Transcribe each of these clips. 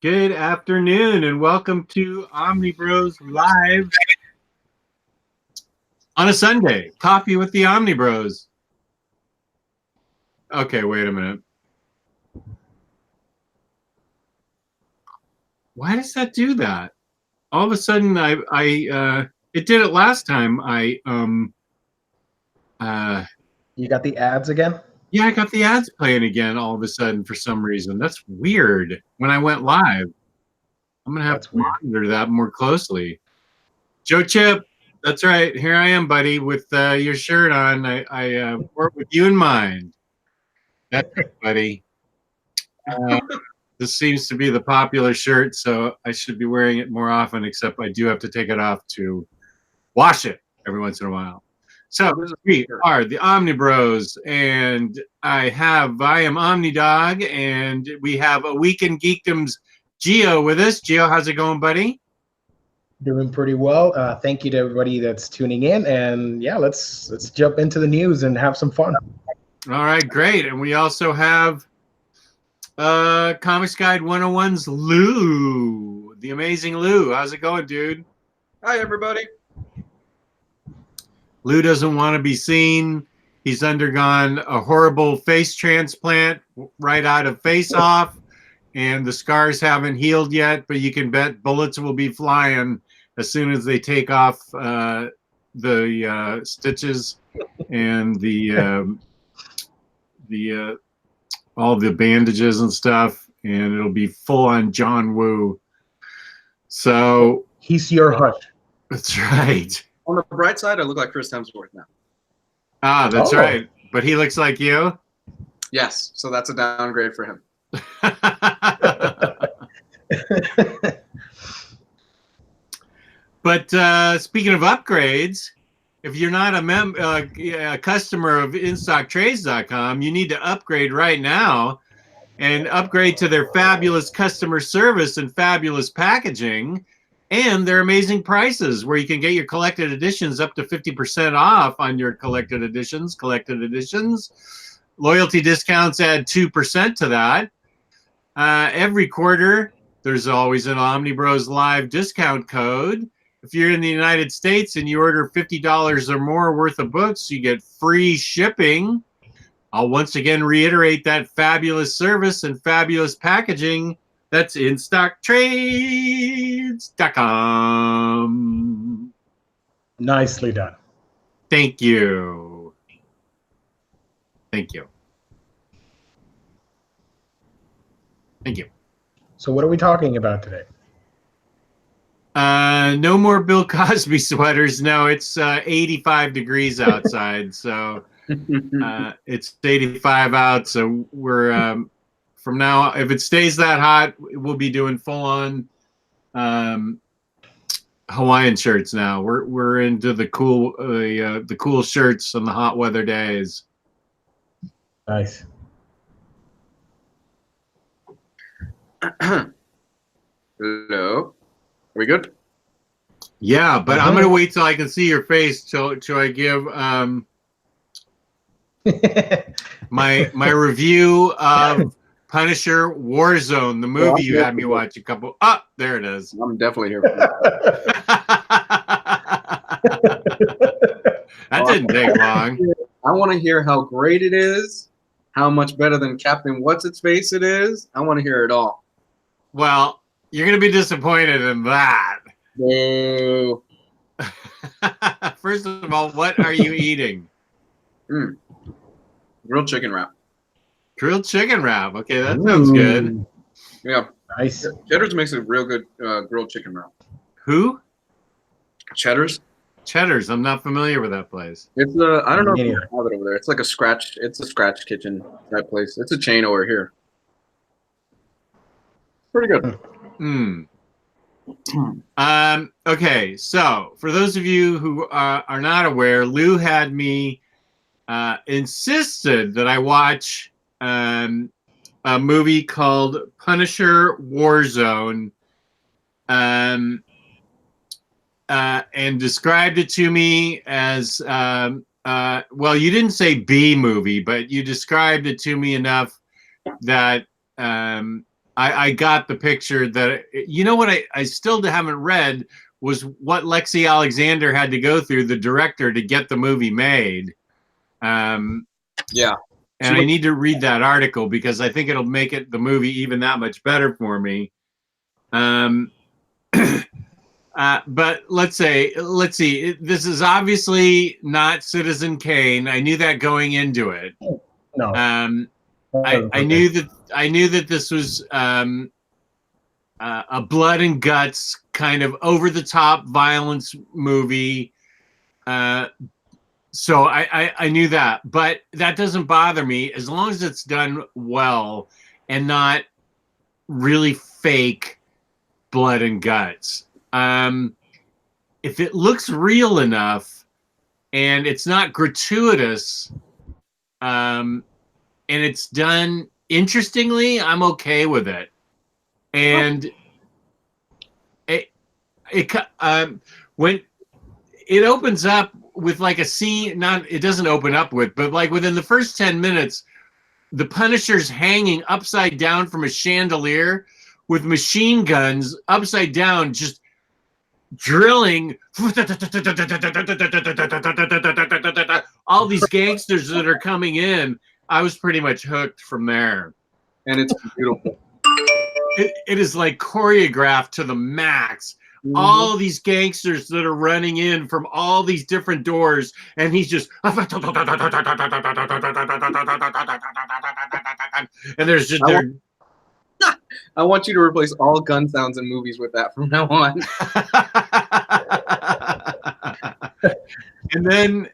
Good afternoon and welcome to Omnibros Live on a Sunday. Coffee with the Omnibros. Okay, wait a minute. Why does that do that? All of a sudden, it did it last time. You got the ads again? Yeah, I got the ads playing again all of a sudden for some reason. That's weird. When I went live, I'm gonna have to monitor that more closely. Joe Chip, that's right. Here I am, buddy, with your shirt on. I work with you in mind. That's right, buddy. This seems to be the popular shirt, so I should be wearing it more often, except I do have to take it off to wash it every once in a while. So we are the Omnibros, and I am Omnidog, and we have a Week in Geekdom's Geo with us. Geo, how's it going, buddy? Doing pretty well. Thank you to everybody that's tuning in, and yeah, let's jump into the news and have some fun. All right, great. And we also have Comics Guide 101's Lou, the amazing Lou. How's it going, dude? Hi, everybody. Lou doesn't want to be seen. He's undergone a horrible face transplant right out of Face Off, and the scars haven't healed yet, but you can bet bullets will be flying as soon as they take off the stitches and all the bandages and stuff, and it'll be full on John Woo. So he's your hush. That's right. On the bright side, I look like Chris Hemsworth now. Ah, that's right. But he looks like you? Yes, so that's a downgrade for him. But speaking of upgrades, if you're not a customer of InStockTrades.com, you need to upgrade right now and upgrade to their fabulous customer service and fabulous packaging and their amazing prices, where you can get your collected editions up to 50% off on your collected editions. Loyalty discounts add 2% to that. Every quarter, there's always an Omnibroslive discount code. If you're in the United States and you order $50 or more worth of books, you get free shipping. I'll once again reiterate that fabulous service and fabulous packaging. That's InStockTrades.com. Nicely done. Thank you. Thank you. Thank you. So what are we talking about today? No more Bill Cosby sweaters. No, it's 85 degrees outside. So it's 85 out. So we're from now, if it stays that hot, we'll be doing full on Hawaiian shirts now. We're into the cool shirts on the hot weather days. Nice. Hello. Are we good? Yeah, but I'm gonna wait till I can see your face till I give my review of Punisher Warzone, the movie you had me watch a couple. Ah, there it is. I'm definitely here for that. That didn't take long. I want to hear how great it is, how much better than Captain What's-Its-Face it is. I want to hear it all. Well, you're gonna be disappointed in that. Boo. First of all, what are you eating? Grilled chicken wrap. Grilled chicken wrap. Okay, that sounds good. Yeah. Nice. Cheddar's makes a real good grilled chicken wrap. Who? Cheddar's. Cheddar's. I'm not familiar with that place. It's I don't know if you have it over there. It's like a scratch. It's a scratch kitchen type place. It's a chain over here. Pretty good. Okay, so for those of you who are not aware, Lou had me insisted that I watch a movie called Punisher Warzone, and described it to me as well, you didn't say B movie, but you described it to me enough that I got the picture that, you know what I still haven't read was what Lexi Alexander had to go through, the director, to get the movie made. Yeah. And I need to read that article because I think it'll make the movie even that much better for me. But let's see. This is obviously not Citizen Kane. I knew that going into it. No. I knew that this was a blood and guts kind of over the top violence movie. So I knew that, but that doesn't bother me as long as it's done well and not really fake blood and guts. If it looks real enough and it's not gratuitous, and it's done interestingly, I'm okay with it. And when it opens up with like a scene, it doesn't open up with, but like within the first 10 minutes, the Punisher's hanging upside down from a chandelier with machine guns upside down, just drilling all these gangsters that are coming in. I was pretty much hooked from there. And it's beautiful. It is like choreographed to the max. Mm-hmm. All these gangsters that are running in from all these different doors, and he's just and there's just I want you to replace all gun sounds in movies with that from now on. And then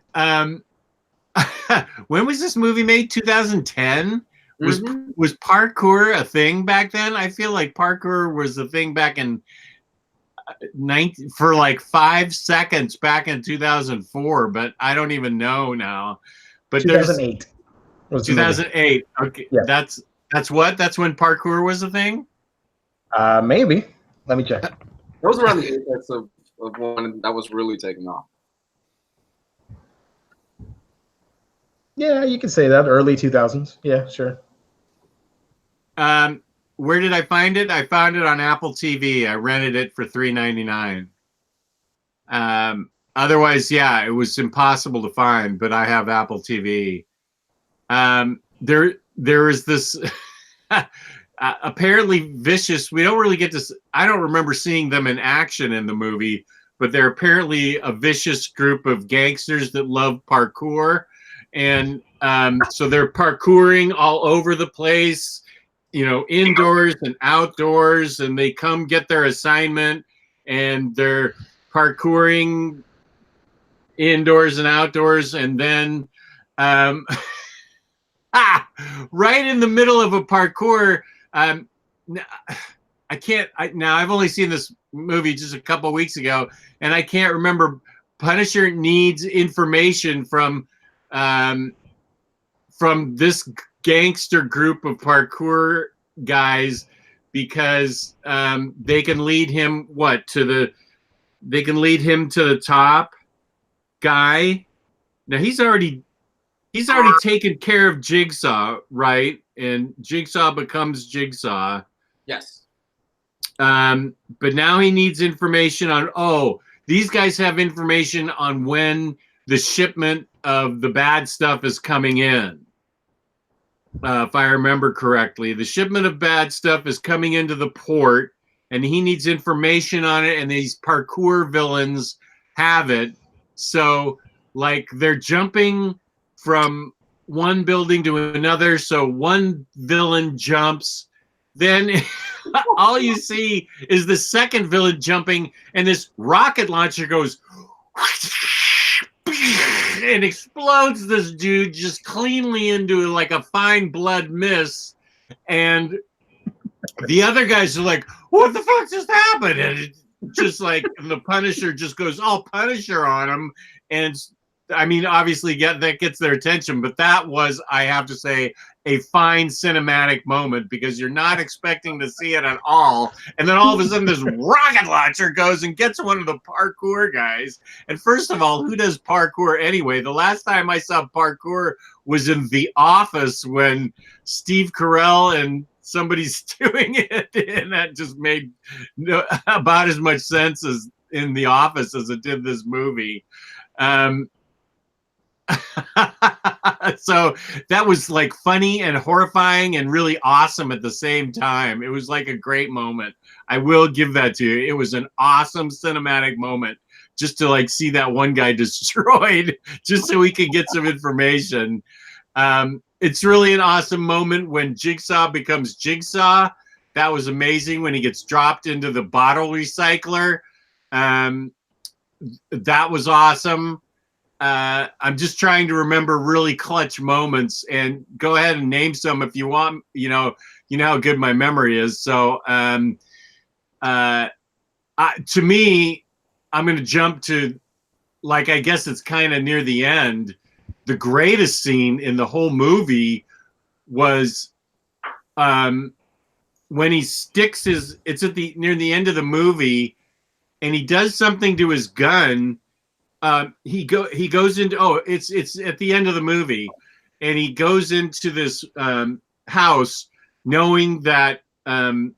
when was this movie made? 2010? Was parkour a thing back then? I feel like parkour was a thing back in for like 5 seconds back in 2004, but I don't even know now. But 2008. 2008. Okay, yeah. That's when parkour was a thing. Maybe. Let me check. That was around the apex of one that was really taking off. Yeah, you could say that. Early 2000s. Yeah, sure. Where did I find it? I found it on Apple TV. I rented it for $3.99. Otherwise, yeah, it was impossible to find, but I have Apple TV. There is this apparently vicious. We don't really get to. I don't remember seeing them in action in the movie, but they're apparently a vicious group of gangsters that love parkour, and so they're parkouring all over the place. You know, indoors and outdoors, and they come get their assignment, and they're parkouring indoors and outdoors, and then right in the middle of a parkour, I've only seen this movie just a couple weeks ago, and I can't remember. Punisher needs information from this gangster group of parkour guys because they can lead him to the top guy. Now he's already taken care of Jigsaw, right? And Jigsaw becomes Jigsaw. Yes. But now he needs information on these guys have information on when the shipment of the bad stuff is coming in. If I remember correctly, the shipment of bad stuff is coming into the port, and he needs information on it, and these parkour villains have it. So, like, they're jumping from one building to another, so one villain jumps, then all you see is the second villain jumping, and this rocket launcher goes and explodes this dude just cleanly into like a fine blood mist, and the other guys are like, what the fuck just happened? And it just like the Punisher just goes all Punisher on him, and I mean, obviously that gets their attention, but that was, I have to say, a fine cinematic moment because you're not expecting to see it at all. And then all of a sudden this rocket launcher goes and gets one of the parkour guys. And first of all, who does parkour anyway? The last time I saw parkour was in The Office when Steve Carell and somebody's doing it, and that just made about as much sense as in The Office as it did this movie. So that was like funny and horrifying and really awesome at the same time. It was like a great moment. I will give that to you. It was an awesome cinematic moment just to like see that one guy destroyed just so we could get some information. It's really an awesome moment when Jigsaw becomes Jigsaw. That was amazing when he gets dropped into the bottle recycler. That was awesome. I'm just trying to remember really clutch moments, and go ahead and name some if you want. You know how good my memory is. So, to me, I'm going to jump to, like, I guess it's kind of near the end. The greatest scene in the whole movie was when he sticks his. It's at near the end of the movie, and he does something to his gun. He goes into it's at the end of the movie, and he goes into this house knowing that that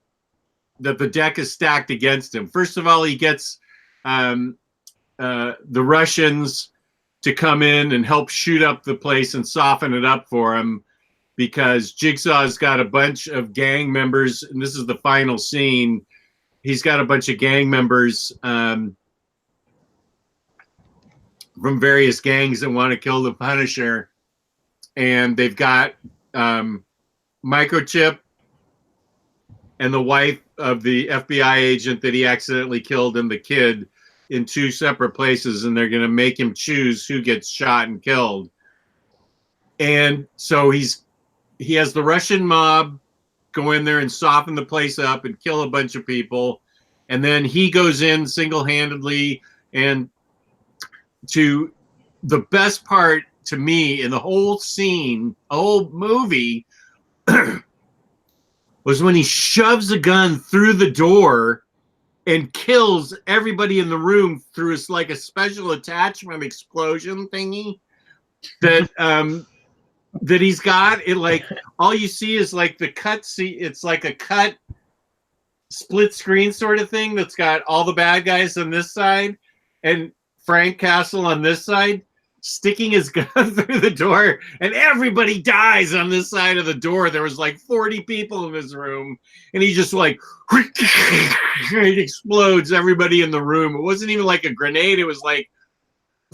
the deck is stacked against him. First of all, he gets the Russians to come in and help shoot up the place and soften it up for him, because Jigsaw's got a bunch of gang members, and this is the final scene. He's got a bunch of gang members from various gangs that want to kill the Punisher, and they've got Microchip and the wife of the FBI agent that he accidentally killed, and the kid, in two separate places, and they're going to make him choose who gets shot and killed. And so he has the Russian mob go in there and soften the place up and kill a bunch of people, and then he goes in single-handedly. And to the best part to me in the whole scene, whole movie, was when he shoves a gun through the door and kills everybody in the room through like a special attachment explosion thingy that that he's got. It like all you see is like the cut. See, it's like a cut split screen sort of thing that's got all the bad guys on this side and Frank Castle on this side, sticking his gun through the door, and everybody dies on this side of the door. There was like 40 people in this room, and he just like it explodes everybody in the room. It wasn't even like a grenade. It was like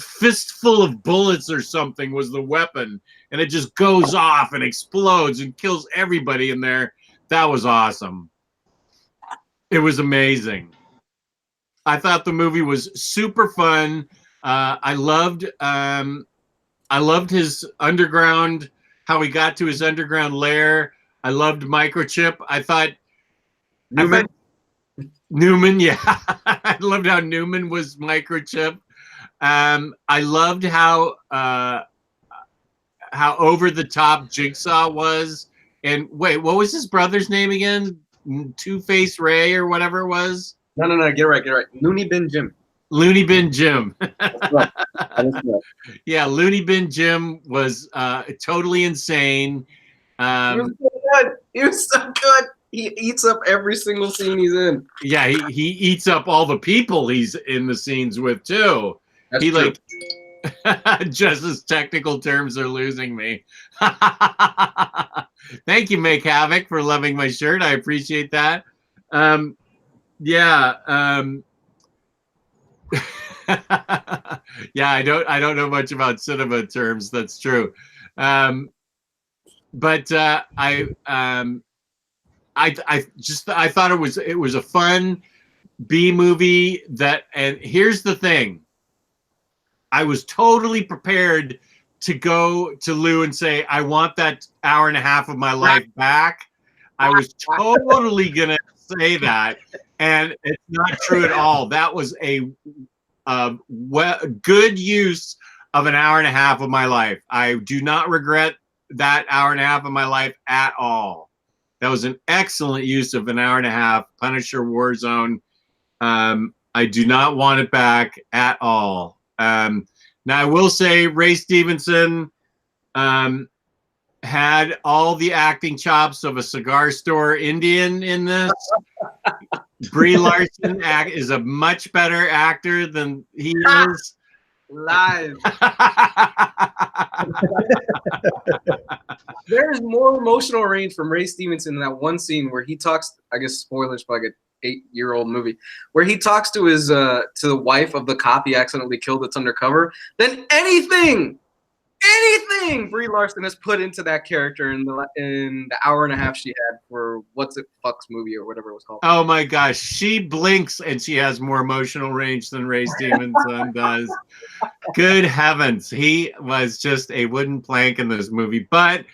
fistful of bullets or something was the weapon, and it just goes off and explodes and kills everybody in there. That was awesome. It was amazing. I thought the movie was super fun. I loved his underground, how he got to his underground lair. I loved Microchip. I thought Newman, yeah. I loved how Newman was Microchip. I loved how over the top Jigsaw was. And wait, what was his brother's name again? Two-Face Ray or whatever it was? No, get it right. Looney Bin Jim. Looney Bin Jim. That's right. Yeah, Looney Bin Jim was totally insane. He was so good. He was so good. He eats up every single scene he's in. Yeah, he eats up all the people he's in the scenes with too. That's he true. like just as technical terms are losing me. Thank you, Make Havoc, for loving my shirt. I appreciate that. Yeah. Yeah, I don't know much about cinema terms. That's true. But I thought it was a fun B movie that, and here's the thing. I was totally prepared to go to Lou and say, I want that hour and a half of my life back. I was totally going to say that, and it's not true at all. That was a good use of an hour and a half of my life. I do not regret that hour and a half of my life at all. That was an excellent use of an hour and a half. Punisher Warzone. I do not want it back at all. Now I will say Ray Stevenson had had all the acting chops of a cigar store Indian in this. Brie Larson is a much better actor than he is. Live. There's more emotional range from Ray Stevenson in that one scene where he talks. I guess spoilers for like an 8-year-old movie, where he talks to his to the wife of the cop he accidentally killed that's undercover. Than anything Brie Larson has put into that character in the hour and a half she had for What's It Fucks movie or whatever it was called. Oh my gosh, she blinks and she has more emotional range than Ray Stevenson does. Good heavens, he was just a wooden plank in this movie, but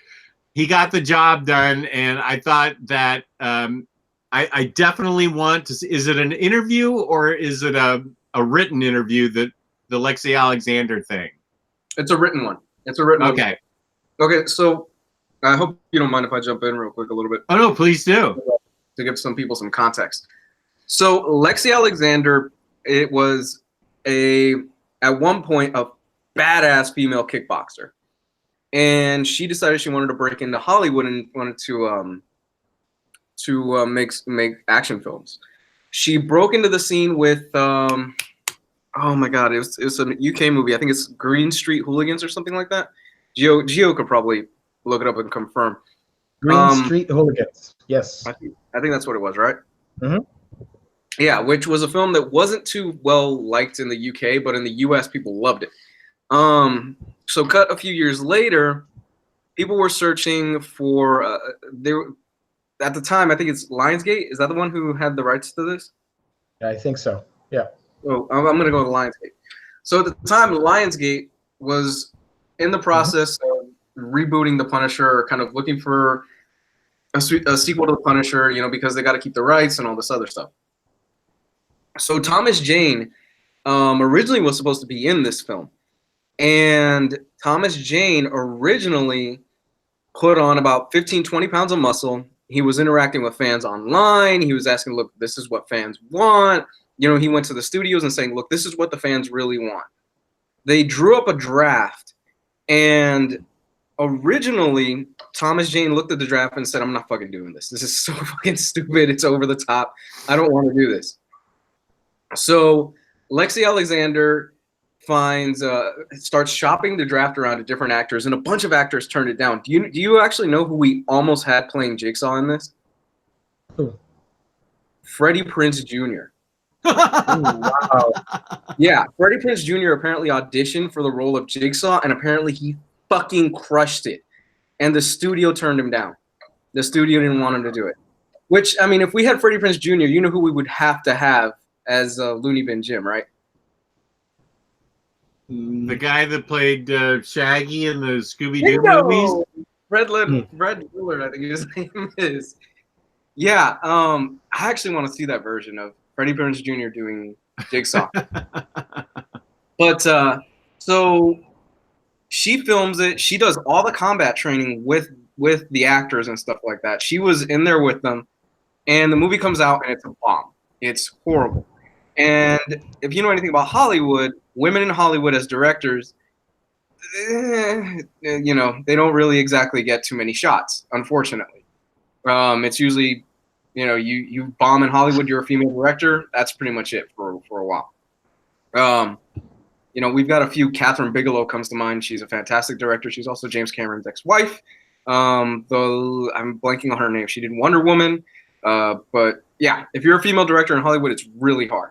he got the job done. And I thought that I definitely want to see. Is it an interview or is it a written interview, that the Lexi Alexander thing? It's a written one. It's a written one. Okay. Okay, so I hope you don't mind if I jump in real quick a little bit. Oh no, please do. To give some people some context. So Lexi Alexander, it was at one point a badass female kickboxer, and she decided she wanted to break into Hollywood and wanted to make action films. She broke into the scene with oh my god, it was a UK movie. I think it's Green Street Hooligans or something like that. Gio could probably look it up and confirm. Green Street Hooligans. Yes. I think that's what it was, right? Mm-hmm. Yeah, which was a film that wasn't too well liked in the UK, but in the US people loved it. So cut a few years later, people were searching for at the time, I think it's Lionsgate. Is that the one who had the rights to this? Yeah, I think so. Yeah. Oh, I'm going to go with Lionsgate. So at the time, Lionsgate was in the process of rebooting The Punisher, or kind of looking for a sequel to The Punisher, because they got to keep the rights and all this other stuff. So Thomas Jane originally was supposed to be in this film. And Thomas Jane originally put on about 15, 20 pounds of muscle. He was interacting with fans online. He was asking, look, this is what fans want. He went to the studios and saying, look, this is what the fans really want. They drew up a draft, and originally Thomas Jane looked at the draft and said, I'm not fucking doing this. This is so fucking stupid. It's over the top. I don't want to do this. So Lexi Alexander starts shopping the draft around to different actors, and a bunch of actors turned it down. Do you actually know who we almost had playing Jigsaw in this? Who? Freddie Prinze Jr. Wow. Yeah, Freddie Prinze Jr. apparently auditioned for the role of Jigsaw, and apparently he fucking crushed it. And the studio turned him down. The studio didn't want him to do it. Which, I mean, if we had Freddie Prinze Jr., you know who we would have to have as Looney Bin Jim, right? The guy that played Shaggy in the Scooby-Doo movies? Red Willard, I think his name is. Yeah, I actually want to see that version of Freddie Prinze Jr. doing Jigsaw. But so she films it. She does all the combat training with the actors and stuff like that. She was in there with them, and the movie comes out and it's a bomb. It's horrible. And if you know anything about Hollywood, women in Hollywood as directors, they don't really exactly get too many shots, unfortunately. It's usually, you bomb in Hollywood, you're a female director, that's pretty much it for a while. We've got a few. Catherine Bigelow comes to mind. She's a fantastic director. She's also James Cameron's ex-wife. Though I'm blanking on her name. She did Wonder Woman. But yeah, if you're a female director in Hollywood, it's really hard.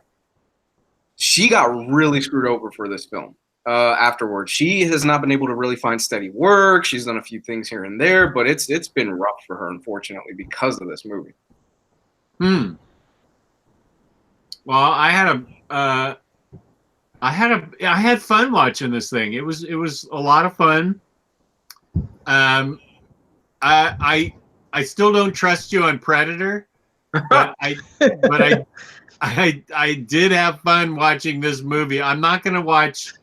She got really screwed over for this film afterwards. She has not been able to really find steady work. She's done a few things here and there, but it's been rough for her, unfortunately, because of this movie. Well, I had fun watching this thing. It was a lot of fun. I still don't trust you on Predator, but I did have fun watching this movie. I'm not going to watch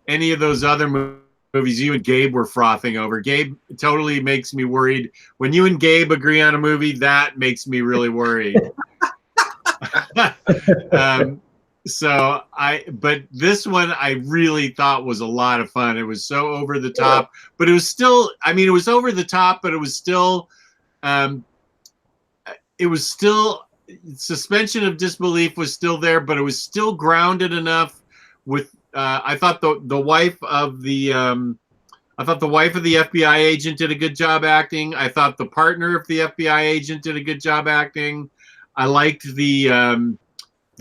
any of those other movies you and Gabe were frothing over. Gabe totally makes me worried. When you and Gabe agree on a movie, that makes me really worried. but this one I really thought was a lot of fun. It was so over the top, but it was still, I mean, it was over the top, but it was still suspension of disbelief was still there, but it was still grounded enough with, I thought the wife of the FBI agent did a good job acting. I thought the partner of the FBI agent did a good job acting. I liked the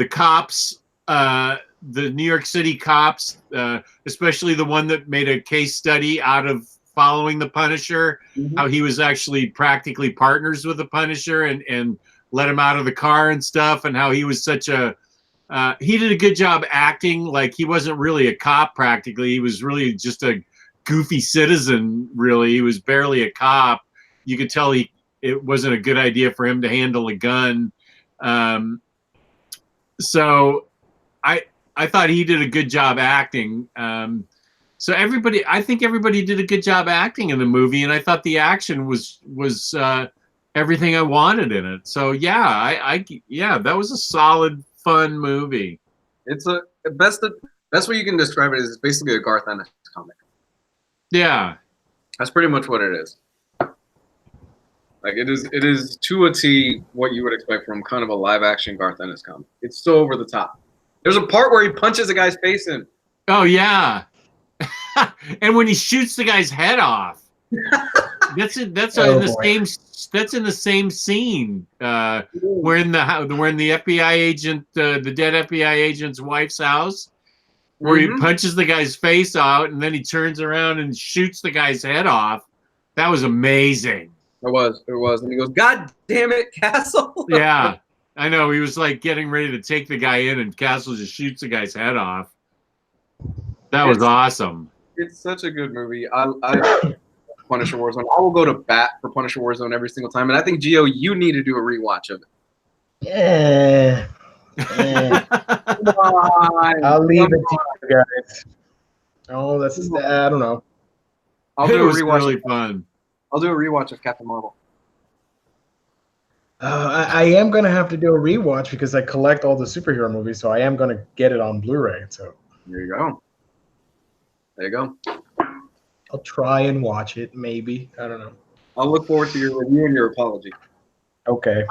cops, the New York City cops, especially the one that made a case study out of following the Punisher, how he was actually practically partners with the Punisher and let him out of the car and stuff, and how he was such a he did a good job acting like he wasn't really a cop practically. He was really just a goofy citizen, really. He was barely a cop. You could tell it wasn't a good idea for him to handle a gun. So I thought he did a good job acting. So I think everybody did a good job acting in the movie, and I thought the action was everything I wanted in it. So yeah, that was a solid, fun movie. It's the best way you can describe it is it's basically a Garth Ennis comic. Yeah, that's pretty much what it is. Like it is to a T what you would expect from kind of a live action Garth Ennis comic. It's so over the top. There's a part where he punches a guy's face in. Oh yeah, and when he shoots the guy's head off, that's in the same scene when the FBI agent, the dead FBI agent's wife's house, where he punches the guy's face out and then he turns around and shoots the guy's head off. That was amazing. It was. And he goes, "God damn it, Castle." Yeah, I know. He was like getting ready to take the guy in and Castle just shoots the guy's head off. That was awesome. It's such a good movie. I Punisher Warzone. I will go to bat for Punisher Warzone every single time. And I think, Gio, you need to do a rewatch of it. Yeah. I'll leave it to you guys. Oh, I don't know. I'll do a rewatch. Really fun. I'll do a rewatch of Captain Marvel. I am going to have to do a rewatch because I collect all the superhero movies, so I am going to get it on Blu-ray. So there you go. There you go. I'll try and watch it, maybe. I don't know. I'll look forward to your review and your apology. Okay.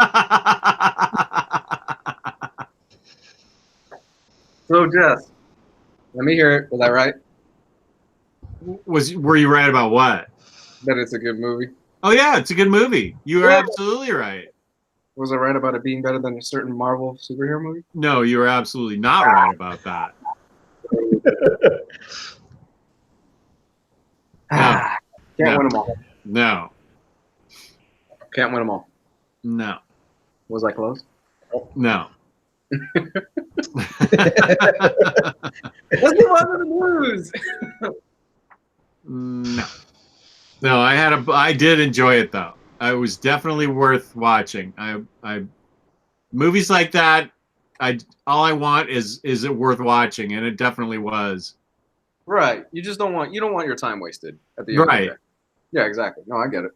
So, Jess, let me hear it. Was I right? Were you right about what? That it's a good movie. Oh yeah, it's a good movie. You are absolutely right. Was I right about it being better than a certain Marvel superhero movie? No, you were absolutely not right about that. Can't win them all. No. Can't win them all. No. Was I close? No. Let's move on to the news. No. No, I did enjoy it though. It was definitely worth watching. Movies like that, all I want is it worth watching, and it definitely was. Right. You don't want your time wasted at the end of the day. Yeah, exactly. No, I get it.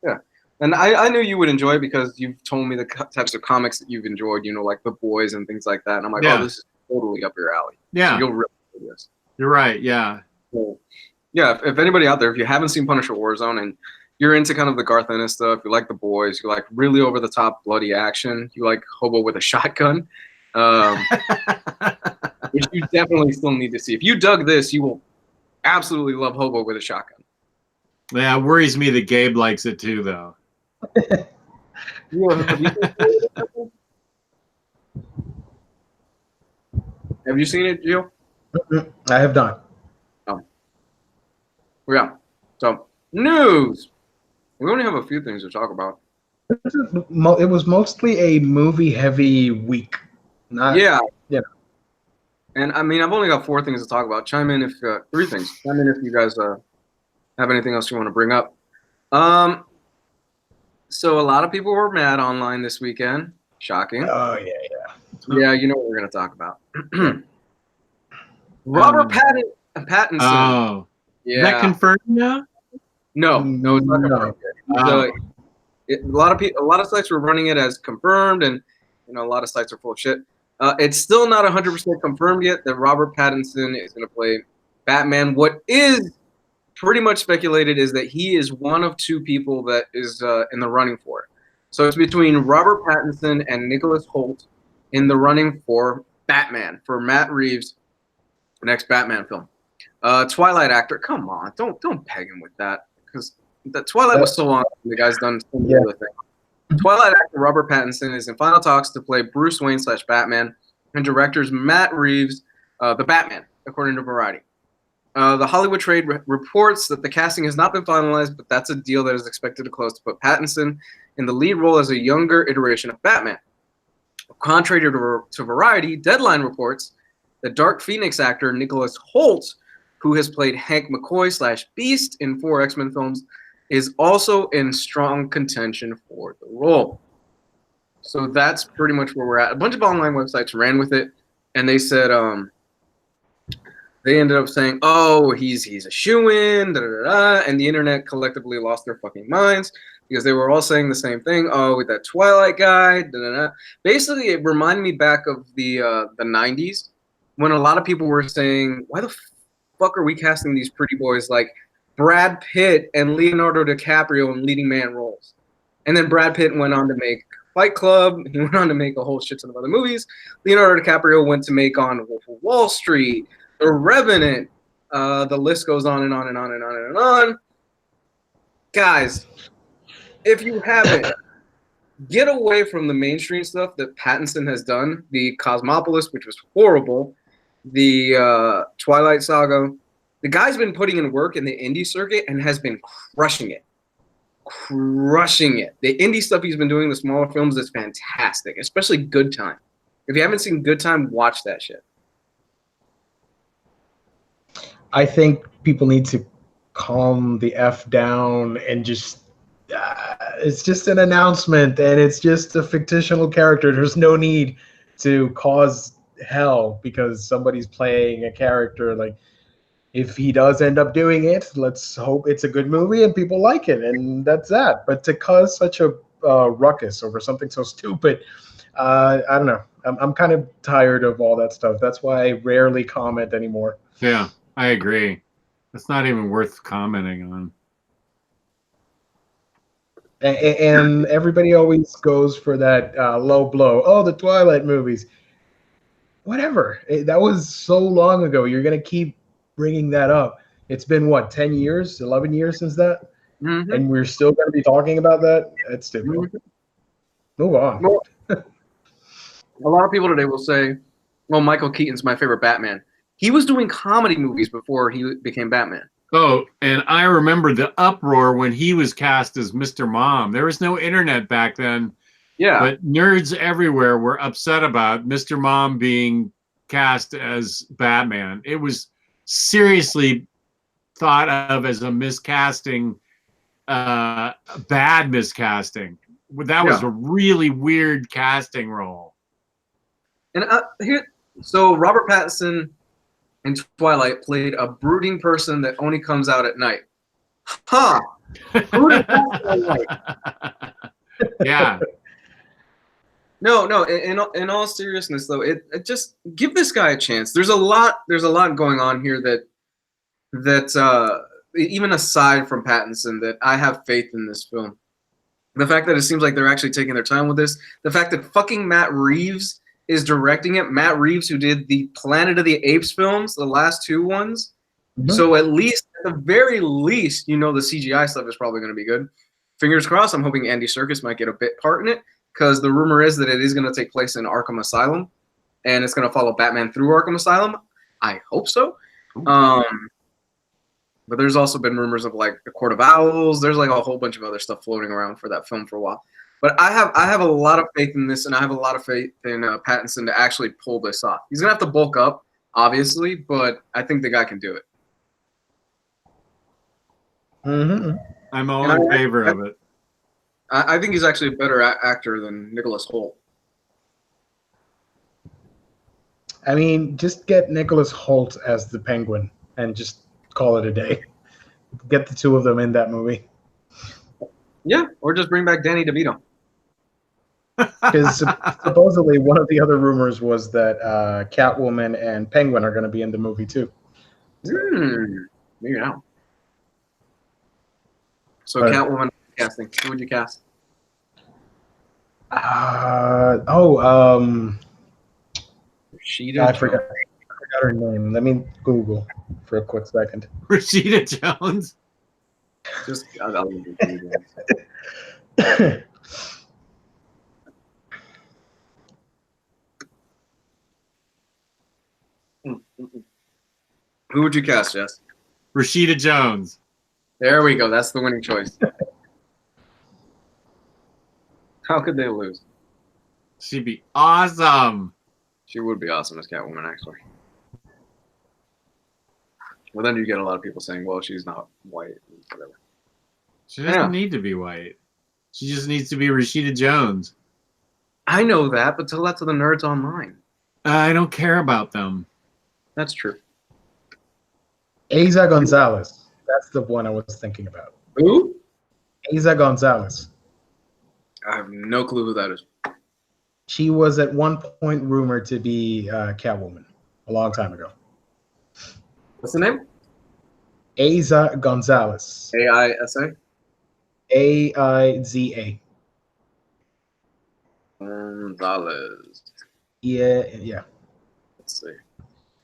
Yeah. And I knew you would enjoy it because you've told me the types of comics that you've enjoyed, like The Boys and things like that. And I'm like, oh, this is totally up your alley. Yeah. So you'll really do this. You're right. Yeah. So, yeah. If anybody out there, if you haven't seen Punisher Warzone and you're into kind of the Garth Ennis stuff, you like The Boys, you like really over the top bloody action, you like Hobo with a Shotgun, which you definitely still need to see. If you dug this, you will absolutely love Hobo with a Shotgun. Yeah, it worries me that Gabe likes it too, though. Have you seen it, Gio? I have not. Oh. Yeah. So, news. We only have a few things to talk about. It was mostly a movie-heavy week. Yeah. And I mean, I've only got 4 things to talk about. Chime in if 3 things. Chime in if you guys have anything else you want to bring up. So a lot of people were mad online this weekend. Shocking. Oh yeah. Yeah, you know what we're gonna talk about. Robert Pattinson. Oh. Yeah. Is that confirmed now? No, it's not confirmed yet. A lot of sites were running it as confirmed, and a lot of sites are full of shit. It's still not 100% confirmed yet that Robert Pattinson is going to play Batman. What is pretty much speculated is that he is one of two people that is in the running for it. So it's between Robert Pattinson and Nicholas Hoult in the running for Batman, for Matt Reeves' next Batman film. Twilight actor, come on, don't peg him with that, because the Twilight was so long. The guy's done so many other things. Twilight actor Robert Pattinson is in final talks to play Bruce Wayne / Batman, and directors Matt Reeves, the Batman, according to Variety. The Hollywood Trade reports that the casting has not been finalized, but that's a deal that is expected to close to put Pattinson in the lead role as a younger iteration of Batman. Contrary to Variety, Deadline reports that Dark Phoenix actor Nicholas Hoult, who has played Hank McCoy / Beast in 4 X-Men films, is also in strong contention for the role. So that's pretty much where we're at. A bunch of online websites ran with it, and they said they ended up saying, "Oh, he's a shoo-in," and the internet collectively lost their fucking minds because they were all saying the same thing. Oh, with that Twilight guy. Basically, it reminded me back of the 90s when a lot of people were saying, "Why the fuck are we casting these pretty boys like Brad Pitt and Leonardo DiCaprio in leading man roles?" And then Brad Pitt went on to make Fight Club. He went on to make a whole shit ton of other movies. Leonardo DiCaprio went to make On Wolf of Wall Street, The Revenant. The list goes on and on and on and on and on. Guys, if you haven't, get away from the mainstream stuff that Pattinson has done. The Cosmopolis, which was horrible. The Twilight Saga. The guy's been putting in work in the indie circuit and has been crushing it. Crushing it. The indie stuff he's been doing, the smaller films, is fantastic, especially Good Time. If you haven't seen Good Time, watch that shit. I think people need to calm the F down and just, it's just an announcement and it's just a fictional character. There's no need to cause hell because somebody's playing a character. Like, if he does end up doing it, let's hope it's a good movie and people like it, and that's that. But to cause such a ruckus over something so stupid, I don't know. I'm kind of tired of all that stuff. That's why I rarely comment anymore. Yeah, I agree. It's not even worth commenting on. And everybody always goes for that low blow. Oh, the Twilight movies. Whatever. That was so long ago. You're going to keep bringing that up. It's been what, 10 years, 11 years since that, and we're still going to be talking about that. That's stupid. Move on. Well, a lot of people today will say, "Well, Michael Keaton's my favorite Batman." He was doing comedy movies before he became Batman. Oh, and I remember the uproar when he was cast as Mr. Mom. There was no internet back then. Yeah, but nerds everywhere were upset about Mr. Mom being cast as Batman. It was seriously thought of as a miscasting, bad miscasting. That was a really weird casting role. And so Robert Pattinson in Twilight played a brooding person that only comes out at night. Huh? Brooding person at night. Yeah. No. In all seriousness, though, it just give this guy a chance. There's a lot going on here that even aside from Pattinson, that I have faith in this film. The fact that it seems like they're actually taking their time with this. The fact that fucking Matt Reeves is directing it. Matt Reeves, who did the Planet of the Apes films, the last 2 ones. So at the very least, the CGI stuff is probably going to be good. Fingers crossed. I'm hoping Andy Serkis might get a bit part in it, because the rumor is that it is going to take place in Arkham Asylum, and it's going to follow Batman through Arkham Asylum. I hope so. But there's also been rumors of like the Court of Owls. There's like a whole bunch of other stuff floating around for that film for a while. But I have a lot of faith in this, and I have a lot of faith in Pattinson to actually pull this off. He's gonna have to bulk up, obviously, but I think the guy can do it. I'm all in favor of it. I think he's actually a better actor than Nicholas Hoult. I mean, just get Nicholas Hoult as the Penguin and just call it a day. Get the 2 of them in that movie. Yeah, or just bring back Danny DeVito. Because supposedly one of the other rumors was that Catwoman and Penguin are going to be in the movie too. Maybe now. So But- Catwoman casting. Who would you cast? Rashida I forgot her name. Let me Google for a quick second. Rashida Jones. Just I'll leave it to you guys. Who would you cast, Jess? Rashida Jones. There we go. That's the winning choice. How could they lose? She'd be awesome. She would be awesome as Catwoman, actually. Well, then you get a lot of people saying, well, she's not white, whatever. She doesn't need to be white. She just needs to be Rashida Jones. I know that, but tell that to the nerds online. I don't care about them. That's true. Eiza Gonzalez. That's the one I was thinking about. Who? Eiza Gonzalez. I have no clue who that is. She was at one point rumored to be Catwoman a long time ago. What's the name? Eiza Gonzalez. A-I-S-A? A-I-Z-A. Gonzalez. Yeah. Let's see.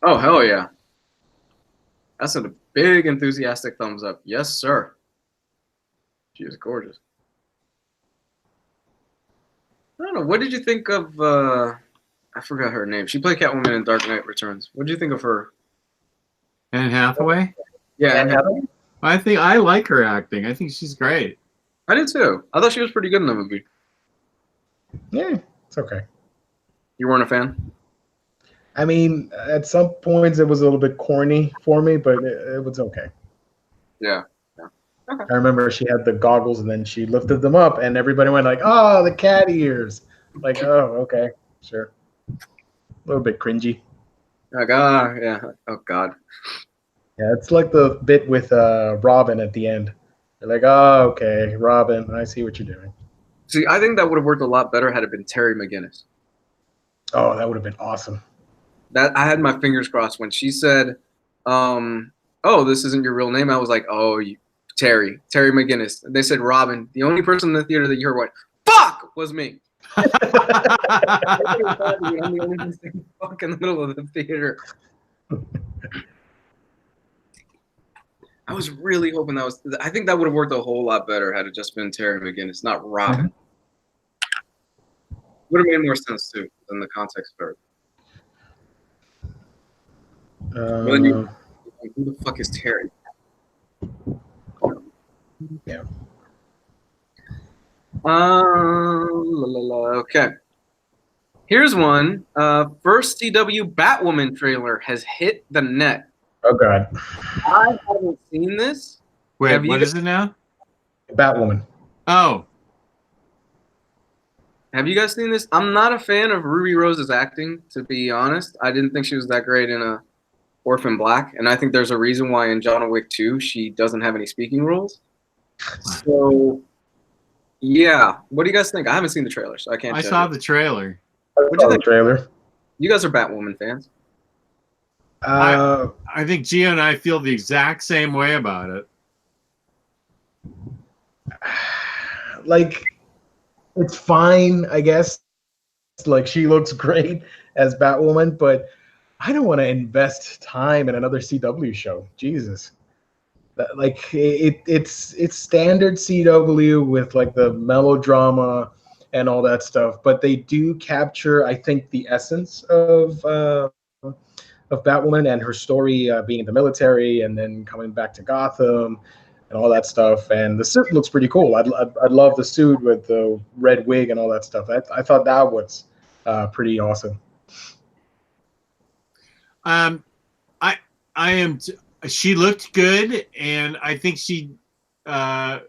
Oh, hell yeah. That's a big enthusiastic thumbs up. Yes, sir. She is gorgeous. I don't know. What did you think of, I forgot her name. She played Catwoman in Dark Knight Returns. What did you think of her? Anne Hathaway? Yeah, Anne Hathaway? I like her acting. I think she's great. I did too. I thought she was pretty good in the movie. Yeah, it's okay. You weren't a fan? I mean, at some points it was a little bit corny for me, but it was okay. Yeah. Okay. I remember she had the goggles and then she lifted them up and everybody went like, oh, the cat ears. Like, oh, okay, sure. A little bit cringy. Like, yeah. Oh, God. Yeah, it's like the bit with Robin at the end. They're like, oh, okay, Robin, I see what you're doing. See, I think that would have worked a lot better had it been Terry McGinnis. Oh, that would have been awesome. That I had my fingers crossed when she said, oh, this isn't your real name. I was like, oh, Terry McGinnis. They said Robin. The only person in the theater that you heard went, fuck, was me. I'm the only one saying fuck in the middle of the theater. I was really hoping I think that would have worked a whole lot better had it just been Terry McGinnis, not Robin. Would have made more sense too in the context of it. Who the fuck is Terry? Yeah. Okay. Here's one. First CW Batwoman trailer has hit the net. Oh, God. I haven't seen this. Wait, what is it now? Batwoman. Oh. Have you guys seen this? I'm not a fan of Ruby Rose's acting, to be honest. I didn't think she was that great in Orphan Black, and I think there's a reason why in John Wick 2 she doesn't have any speaking roles. So, yeah. What do you guys think? I haven't seen the trailer, so I can't. I saw the trailer. What'd you think? Trailer. You guys are Batwoman fans. I think Gio and I feel the exact same way about it. Like, it's fine, I guess. Like, she looks great as Batwoman, but I don't want to invest time in another CW show. Jesus. Like, it's standard CW with, like, the melodrama and all that stuff, but they do capture, I think, the essence of Batwoman and her story being in the military and then coming back to Gotham and all that stuff. And the suit looks pretty cool. I'd love the suit with the red wig and all that stuff. I thought that was pretty awesome. She looked good, and I think she. I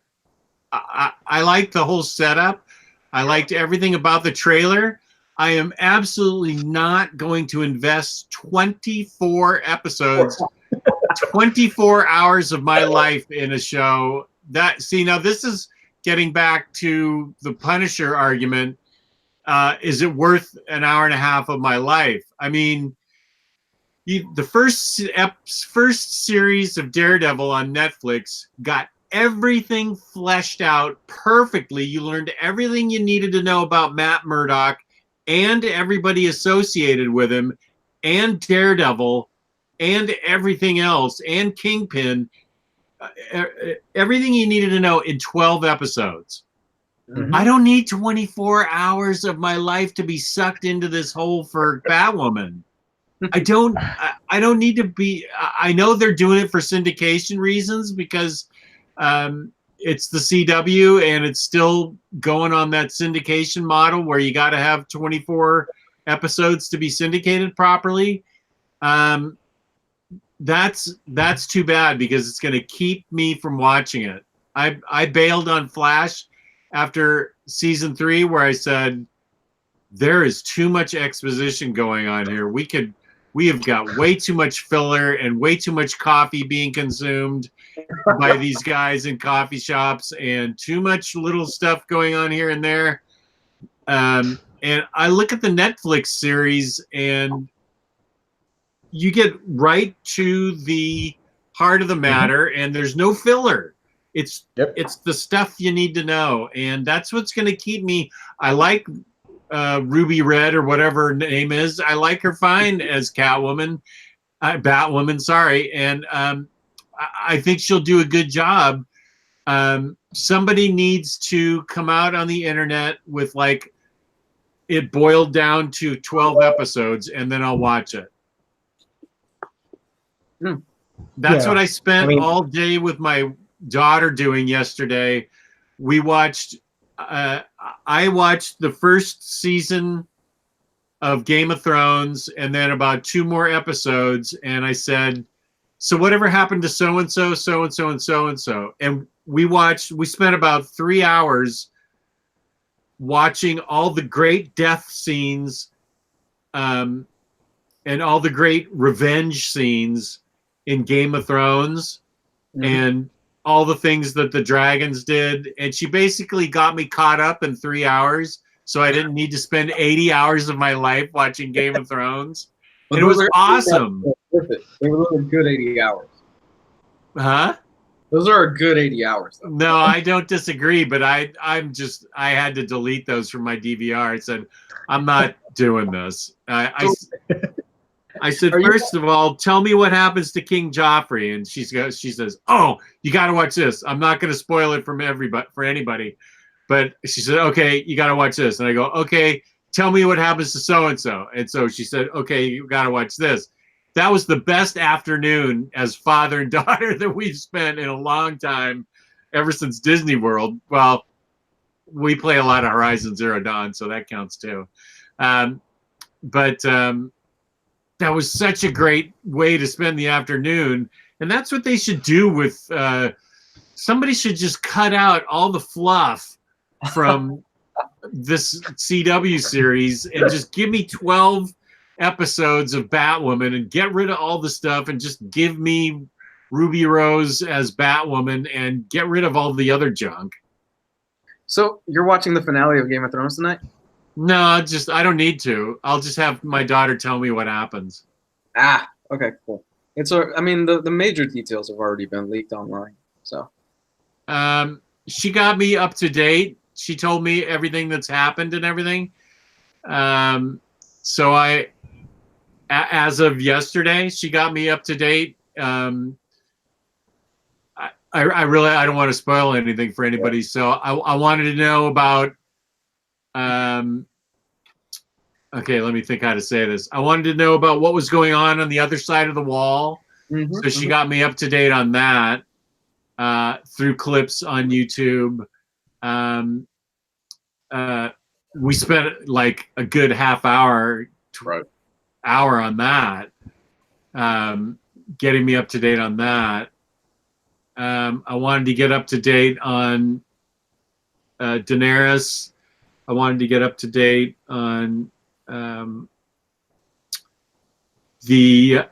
liked the whole setup. I liked everything about the trailer. I am absolutely not going to invest 24 episodes, 24 hours of my life in a show. Now this is getting back to the Punisher argument. is it worth an hour and a half of my life? I mean, the first series of Daredevil on Netflix got everything fleshed out perfectly. You learned everything you needed to know about Matt Murdock and everybody associated with him, and Daredevil, and everything else, and Kingpin. Everything you needed to know in 12 episodes. Mhm. I don't need 24 hours of my life to be sucked into this hole for Batwoman. I don't need to be. I know they're doing it for syndication reasons because it's the CW and it's still going on that syndication model where you got to have 24 episodes to be syndicated properly. That's too bad because it's going to keep me from watching it. I bailed on Flash after season 3 where I said there is too much exposition going on here. We have got way too much filler and way too much coffee being consumed by these guys in coffee shops and too much little stuff going on here and there. And I look at the Netflix series and you get right to the heart of the matter, and there's no filler. It's the stuff you need to know, and that's what's going to keep me. I like Ruby Red or whatever her name is. I like her fine as Batwoman, sorry, and I think she'll do a good job. Somebody needs to come out on the internet with like it boiled down to 12 episodes, and then I'll watch it. That's what I spent all day with my daughter doing yesterday. We watched I watched the first season of Game of Thrones and then about 2 more episodes, and I said, so whatever happened to so and so, so and so, and so and so? And we spent about 3 hours watching all the great death scenes and all the great revenge scenes in Game of Thrones and all the things that the dragons did. And she basically got me caught up in 3 hours. So I didn't need to spend 80 hours of my life watching Game of Thrones. And it was awesome. They were a good 80 hours. Huh? Those are a good 80 hours. Though. No, I don't disagree, but I had to delete those from my DVR. I said, I'm not doing this. I said, first of all, tell me what happens to King Joffrey. And she says, oh, you got to watch this. I'm not going to spoil it for anybody. But she said, okay, you got to watch this. And I go, okay, tell me what happens to so-and-so. And so she said, okay, you got to watch this. That was the best afternoon as father and daughter that we've spent in a long time, ever since Disney World. Well, we play a lot of Horizon Zero Dawn, so that counts too. But that was such a great way to spend the afternoon. And that's what they should do with somebody should just cut out all the fluff from this CW series and just give me 12 episodes of Batwoman and get rid of all the stuff and just give me Ruby Rose as Batwoman and get rid of all the other junk. So you're watching the finale of Game of Thrones tonight? No, I don't need to. I'll just have my daughter tell me what happens. Ah, okay, cool. The major details have already been leaked online. So, she got me up to date. She told me everything that's happened and everything. So as of yesterday, she got me up to date. I don't want to spoil anything for anybody. So I wanted to know about. Okay, let me think how to say this. I wanted to know about what was going on the other side of the wall. So she got me up to date on that through clips on YouTube. We spent like a good half hour on that, getting me up to date on that. I wanted to get up to date on Daenerys. I wanted to get up to date on the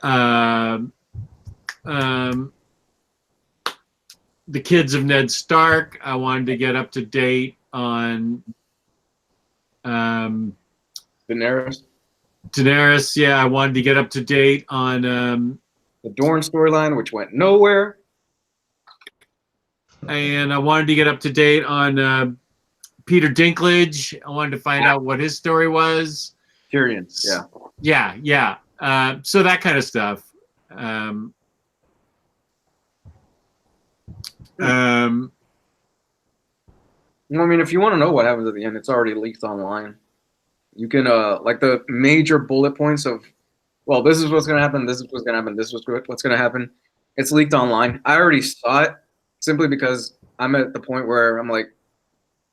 kids of Ned Stark. I wanted to get up to date on Daenerys. Daenerys, yeah, I wanted to get up to date on The Dorne storyline, which went nowhere. and I wanted to get up to date on Peter Dinklage. I wanted to find out what his story was. Tyrion, Yeah. So that kind of stuff. Well, I mean, if you want to know what happens at the end, it's already leaked online. You can, like the major bullet points of, well, this is what's going to happen, this is what's going to happen, this is what's going to happen. It's leaked online. I already saw it simply because I'm at the point where I'm like,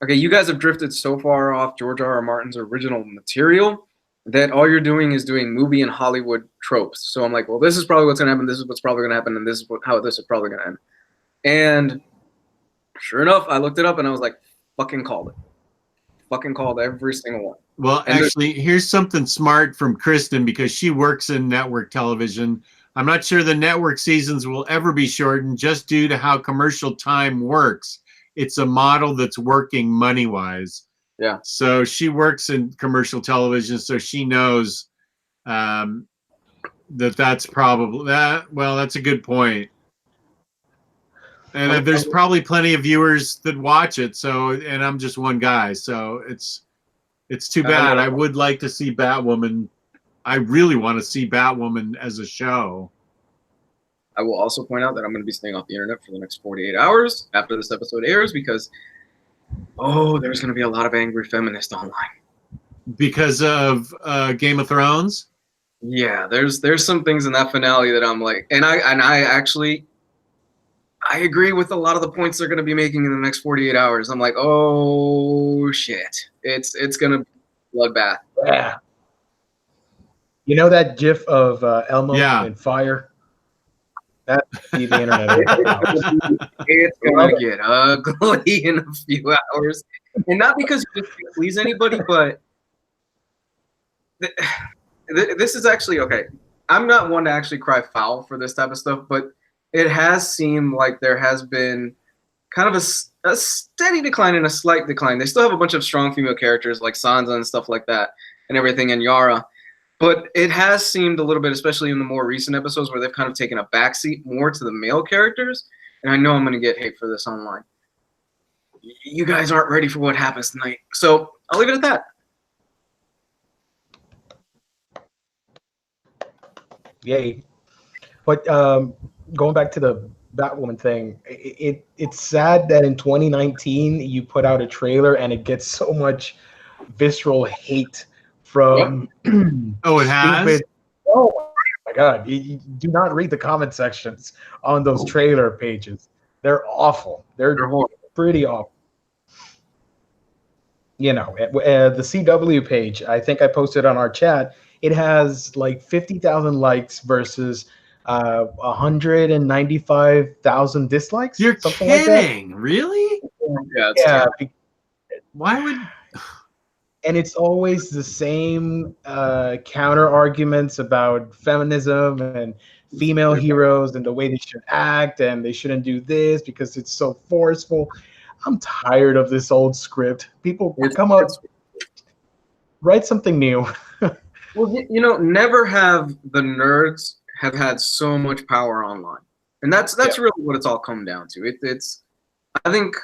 okay, you guys have drifted so far off George R.R. Martin's original material that all you're doing is doing movie and Hollywood tropes. So I'm like, well, this is probably what's going to happen, this is what's probably going to happen, and this is how this is probably going to end. And sure enough, I looked it up and I was like, fucking called it. Fucking called every single one. Well, and actually, here's something smart from Kristan because she works in network television. I'm not sure the network seasons will ever be shortened just due to how commercial time works. It's a model that's working money-wise. Yeah. So she works in commercial television, so she knows that's probably that. Well, that's a good point. And there's probably plenty of viewers that watch it. So, and I'm just one guy, so it's too bad. I would like to see Batwoman. I really want to see Batwoman as a show. I will also point out that I'm going to be staying off the internet for the next 48 hours after this episode airs because, there's going to be a lot of angry feminists online. Because of Game of Thrones? Yeah, there's some things in that finale that I'm like, and I actually agree with a lot of the points they're going to be making in the next 48 hours. I'm like, oh shit, it's going to be bloodbath. Yeah. You know that GIF of Elmo in fire? That's the internet. It's going to get ugly in a few hours. And not because you just can't please anybody, but this is actually, okay, I'm not one to actually cry foul for this type of stuff, but it has seemed like there has been kind of a steady decline and a slight decline. They still have a bunch of strong female characters like Sansa and stuff like that and everything, and Yara. But it has seemed a little bit, especially in the more recent episodes, where they've kind of taken a backseat more to the male characters. And I know I'm going to get hate for this online. You guys aren't ready for what happens tonight. So I'll leave it at that. Yay. But going back to the Batwoman thing, it's sad that in 2019 you put out a trailer and it gets so much visceral hate from oh, it has? Oh my god, you do not read the comment sections on those trailer pages. They're awful. They're pretty awful. You know, the CW page, I think I posted on our chat, it has like 50,000 likes versus 195,000 dislikes. You're something kidding, like that. Really? Yeah. Why would? And it's always the same counter arguments about feminism and female heroes and the way they should act, and they shouldn't do this because it's so forceful. I'm tired of this old script. People come up, write something new. Well, you know, never have the nerds have had so much power online, and that's really what it's all come down to. It's I think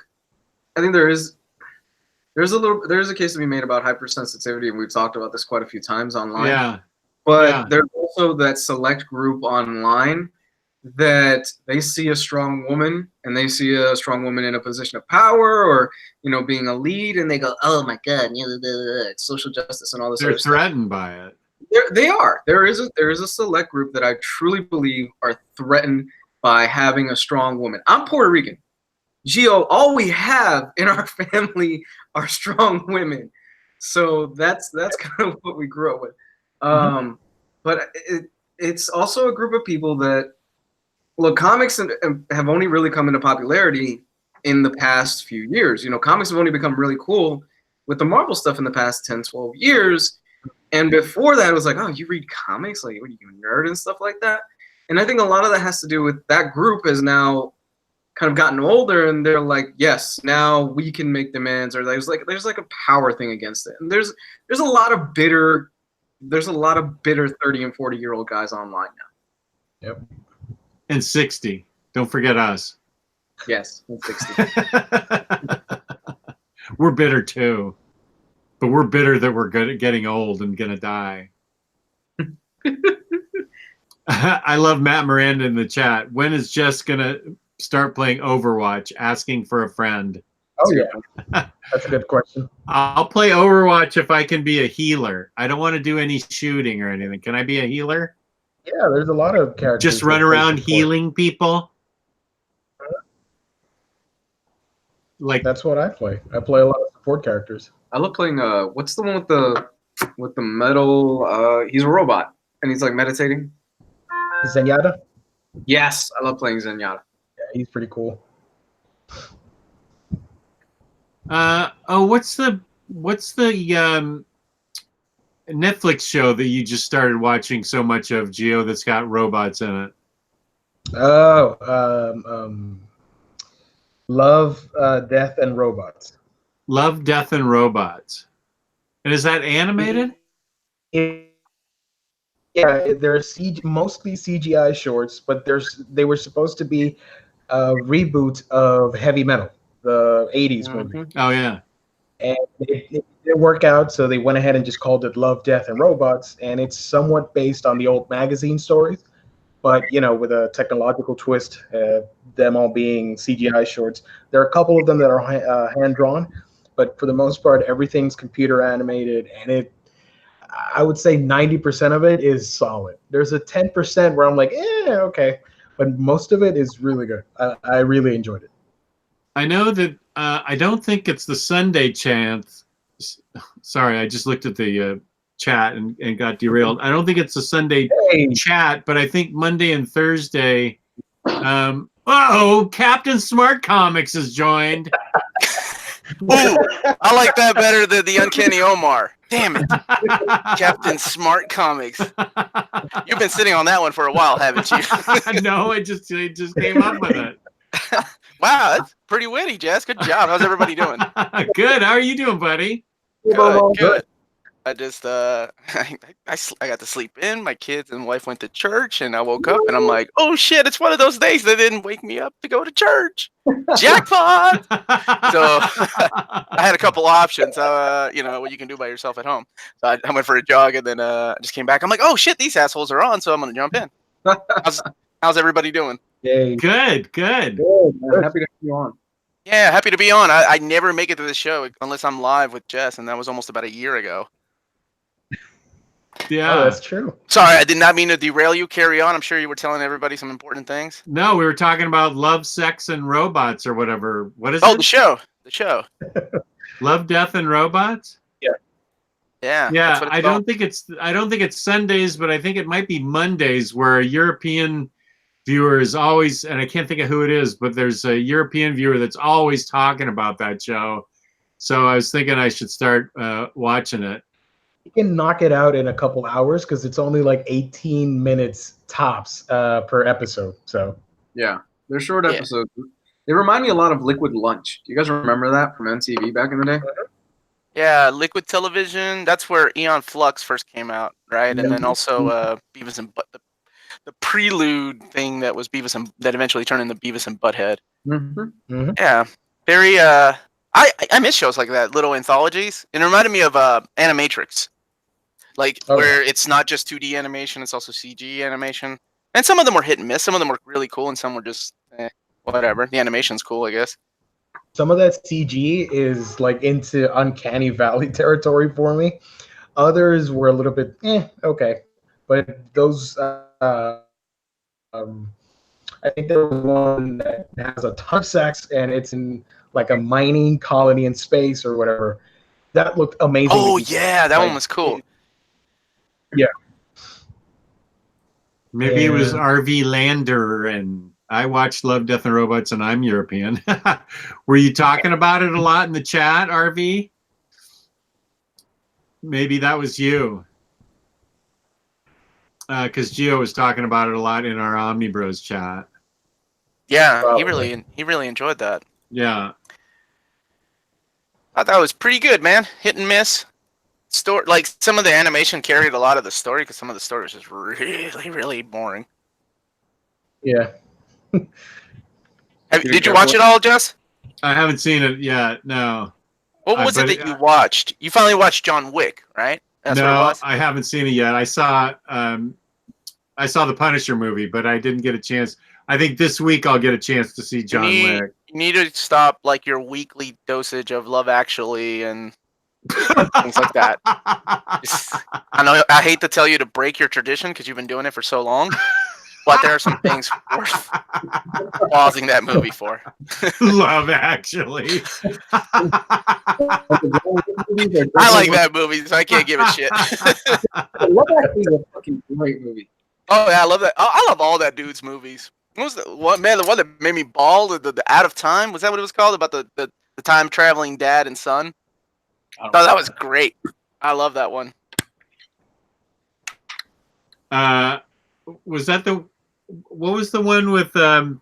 there's a case to be made about hypersensitivity, and we've talked about this quite a few times online. Yeah. But there's also that select group online that they see a strong woman and they see a strong woman in a position of power or, you know, being a lead, and they go, oh my God, it's social justice and all this. They're threatened by it. They are. There is a select group that I truly believe are threatened by having a strong woman. I'm Puerto Rican. Gio, all we have in our family are strong women. So that's kind of what we grew up with. But it's also a group of people that, look, comics have only really come into popularity in the past few years. You know, comics have only become really cool with the Marvel stuff in the past 10, 12 years. And before that, it was like, oh, you read comics? Like, what are you, a nerd and stuff like that? And I think a lot of that has to do with that group is now kind of gotten older, and they're like, yes, now we can make demands, or there's like a power thing against it. And there's a lot of bitter 30 and 40-year-old guys online now. Yep. And 60. Don't forget us. Yes, and 60. We're bitter too, but we're bitter that we're good at getting old and gonna die. I love Matt Miranda in the chat. When is Jess gonna start playing Overwatch? Asking for a friend. Oh yeah, that's a good question. I'll play Overwatch if I can be a healer. I don't want to do any shooting or anything. Can I be a healer? Yeah, there's a lot of characters. Just run around healing people. Like that's what I play. I play a lot of support characters. I love playing. What's the one with the metal? He's a robot and he's like meditating. Zenyatta. Yes, I love playing Zenyatta. Yeah, he's pretty cool. What's the Netflix show that you just started watching so much of, Gio, that's got robots in it? Love, Death, and Robots. Love, Death, and Robots. And is that animated? Yeah, they're mostly CGI shorts, but they were supposed to be a reboot of Heavy Metal, the 80s movie. Oh, yeah. And it didn't work out, so they went ahead and just called it Love, Death, and Robots, and it's somewhat based on the old magazine stories, but, you know, with a technological twist, them all being CGI shorts. There are a couple of them that are hand-drawn, but for the most part, everything's computer animated, and I would say 90% of it is solid. There's a 10% where I'm like, okay, but most of it is really good. I really enjoyed it. I know that I don't think it's the Sunday chant. Sorry, I just looked at the chat and got derailed. I don't think it's the Sunday chat, but I think Monday and Thursday. Captain Smart Comics has joined. Ooh, I like that better than the Uncanny Omar. Damn it. Captain Smart Comics. You've been sitting on that one for a while, haven't you? No, I just came up with it. Wow, that's pretty witty, Jess. Good job. How's everybody doing? Good. How are you doing, buddy? Good. I just I got to sleep in. My kids and wife went to church, and I woke up, and I'm like, oh shit! It's one of those days they didn't wake me up to go to church. Jackpot! So I had a couple options. You know what you can do by yourself at home. So I went for a jog, and then I just came back. I'm like, oh shit, these assholes are on, so I'm gonna jump in. How's everybody doing? Yay. Good. I'm happy to have you on. Yeah, happy to be on. I never make it to the show unless I'm live with Jess, and that was almost about a year ago. Yeah, that's true. Sorry, I did not mean to derail you. Carry on. I'm sure you were telling everybody some important things. No, we were talking about love, sex, and robots, or whatever. What is it? Oh, the show. Love, Death, and Robots. Yeah. I don't think it's Sundays, but I think it might be Mondays, where a European viewer is always, and I can't think of who it is, but there's a European viewer that's always talking about that show. So I was thinking I should start watching it. You can knock it out in a couple hours because it's only like 18 minutes tops per episode. So yeah, they're short episodes. They remind me a lot of Liquid Lunch. Do you guys remember that from MTV back in the day? Yeah, Liquid Television. That's where Aeon Flux first came out, right? And then also Beavis and the prelude thing that was that eventually turned into Beavis and Butthead. Mm-hmm. Yeah, very. I miss shows like that, little anthologies. It reminded me of Animatrix, where it's not just 2D animation, it's also CG animation. And some of them were hit and miss. Some of them were really cool, and some were just whatever. The animation's cool, I guess. Some of that CG is like into Uncanny Valley territory for me. Others were a little bit okay, but those I think there was one that has a ton of sex and it's in like a mining colony in space or whatever. That looked amazing. Oh yeah, that one was cool. Yeah. Maybe it was RV Lander, and I watched Love, Death, and Robots, and I'm European. Were you talking about it a lot in the chat, RV? Maybe that was you. Because Gio was talking about it a lot in our OmniBros chat. Yeah, Probably. he really enjoyed that. Yeah. I thought it was pretty good, man. Hit and miss. Story, like some of the animation carried a lot of the story because some of the story was just really boring. Yeah. Did you watch it all, Jess? I haven't seen it yet. No. What was it but that you watched? You finally watched John Wick, right? That's what it No, was. I haven't seen it yet. I saw the Punisher movie, but I didn't get a chance. I think this week I'll get a chance to see John Wick. You need to stop like your weekly dosage of Love Actually and things like that. I know I hate to tell you to break your tradition because you've been doing it for so long, but there are some things worth pausing that movie for. Love Actually. I like that movie, so I can't give a shit. Love Actually is a fucking great movie. Oh yeah, I love that. I love all that dude's movies. What was the one that made me bawl? The Out of Time, was that what it was called? About the time traveling dad and son. Oh, that was great. I love that one. Was that what was the one with the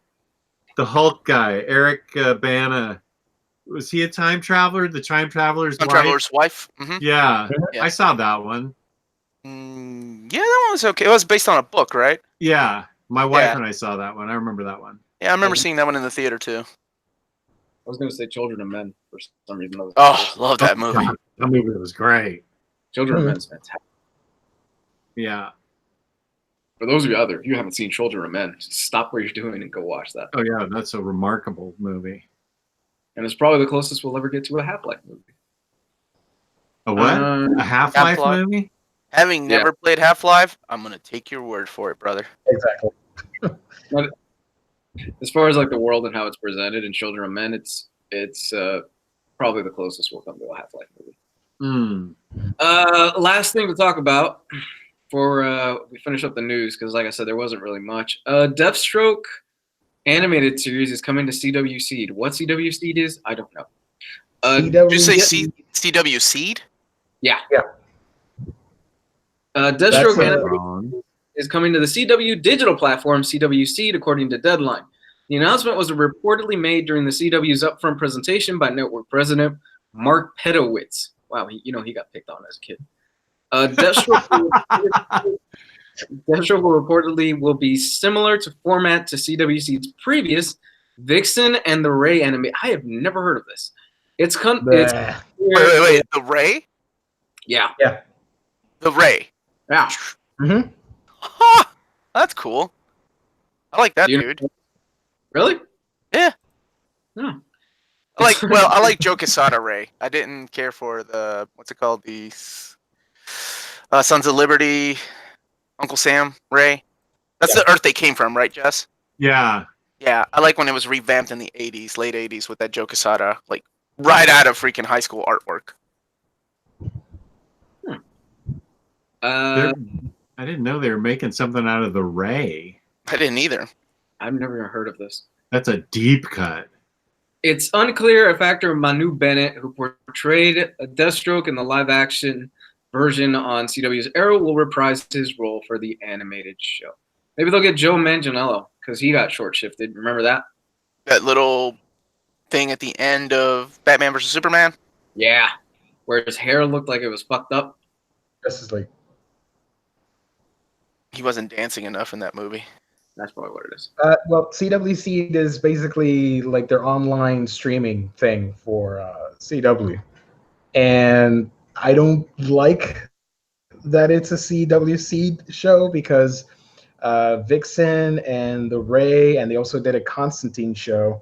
Hulk guy, Eric Bana? Was he a time traveler? The time traveler's wife? Traveler's wife. Mm-hmm. Yeah, I saw that one. Yeah, that one was okay. It was based on a book, right? Yeah, my wife and I saw that one. I remember that one. Yeah, I remember seeing that one in the theater too. I was going to say Children of Men for some reason. Oh, love that movie. That movie was great. Children of Men is fantastic. Yeah. For those of you out there, if you haven't seen Children of Men, just stop what you're doing and go watch that. Oh yeah, that's a remarkable movie. And it's probably the closest we'll ever get to a Half-Life movie. A what? A Half-Life movie? Having never played Half-Life, I'm gonna take your word for it, brother. Exactly. As far as like the world and how it's presented in Children of Men, it's probably the closest we'll come to a Half-Life movie. Last thing to talk about before we finish up the news, because like I said, there wasn't really much. Deathstroke animated series is coming to CW Seed. What CW Seed is, I don't know. Did you say CW Seed? Yeah. Deathstroke animated is coming to the CW digital platform, CW Seed, according to Deadline. The announcement was reportedly made during the CW's upfront presentation by network president Mark Pedowitz. Wow, he got picked on as a kid. Deathstroke will reportedly be similar to format to CW Seed's previous Vixen and the Ray anime. I have never heard of this. Wait, the Ray? Yeah. The Ray. Yeah. Mm-hmm. Huh, that's cool. I like that dude. Really? Yeah. No. I like Joe Quesada Ray. I didn't care for the what's it called, the Sons of Liberty, Uncle Sam Ray. That's the Earth they came from, right, Jess? Yeah. Yeah, I like when it was revamped in the '80s, late '80s, with that Joe Quesada, like right out of freaking high school artwork. I didn't know they were making something out of the Ray. I didn't either. I've never even heard of this. That's a deep cut. It's unclear if actor Manu Bennett, who portrayed Deathstroke in the live-action version on CW's Arrow, will reprise his role for the animated show. Maybe they'll get Joe Manganiello, because he got short-shifted. Remember that? That little thing at the end of Batman vs. Superman? Yeah. Where his hair looked like it was fucked up. This is like... He wasn't dancing enough in that movie. That's probably what it is. Well, CW Seed is basically like their online streaming thing for CW. And I don't like that it's a CW Seed show because Vixen and the Ray, and they also did a Constantine show.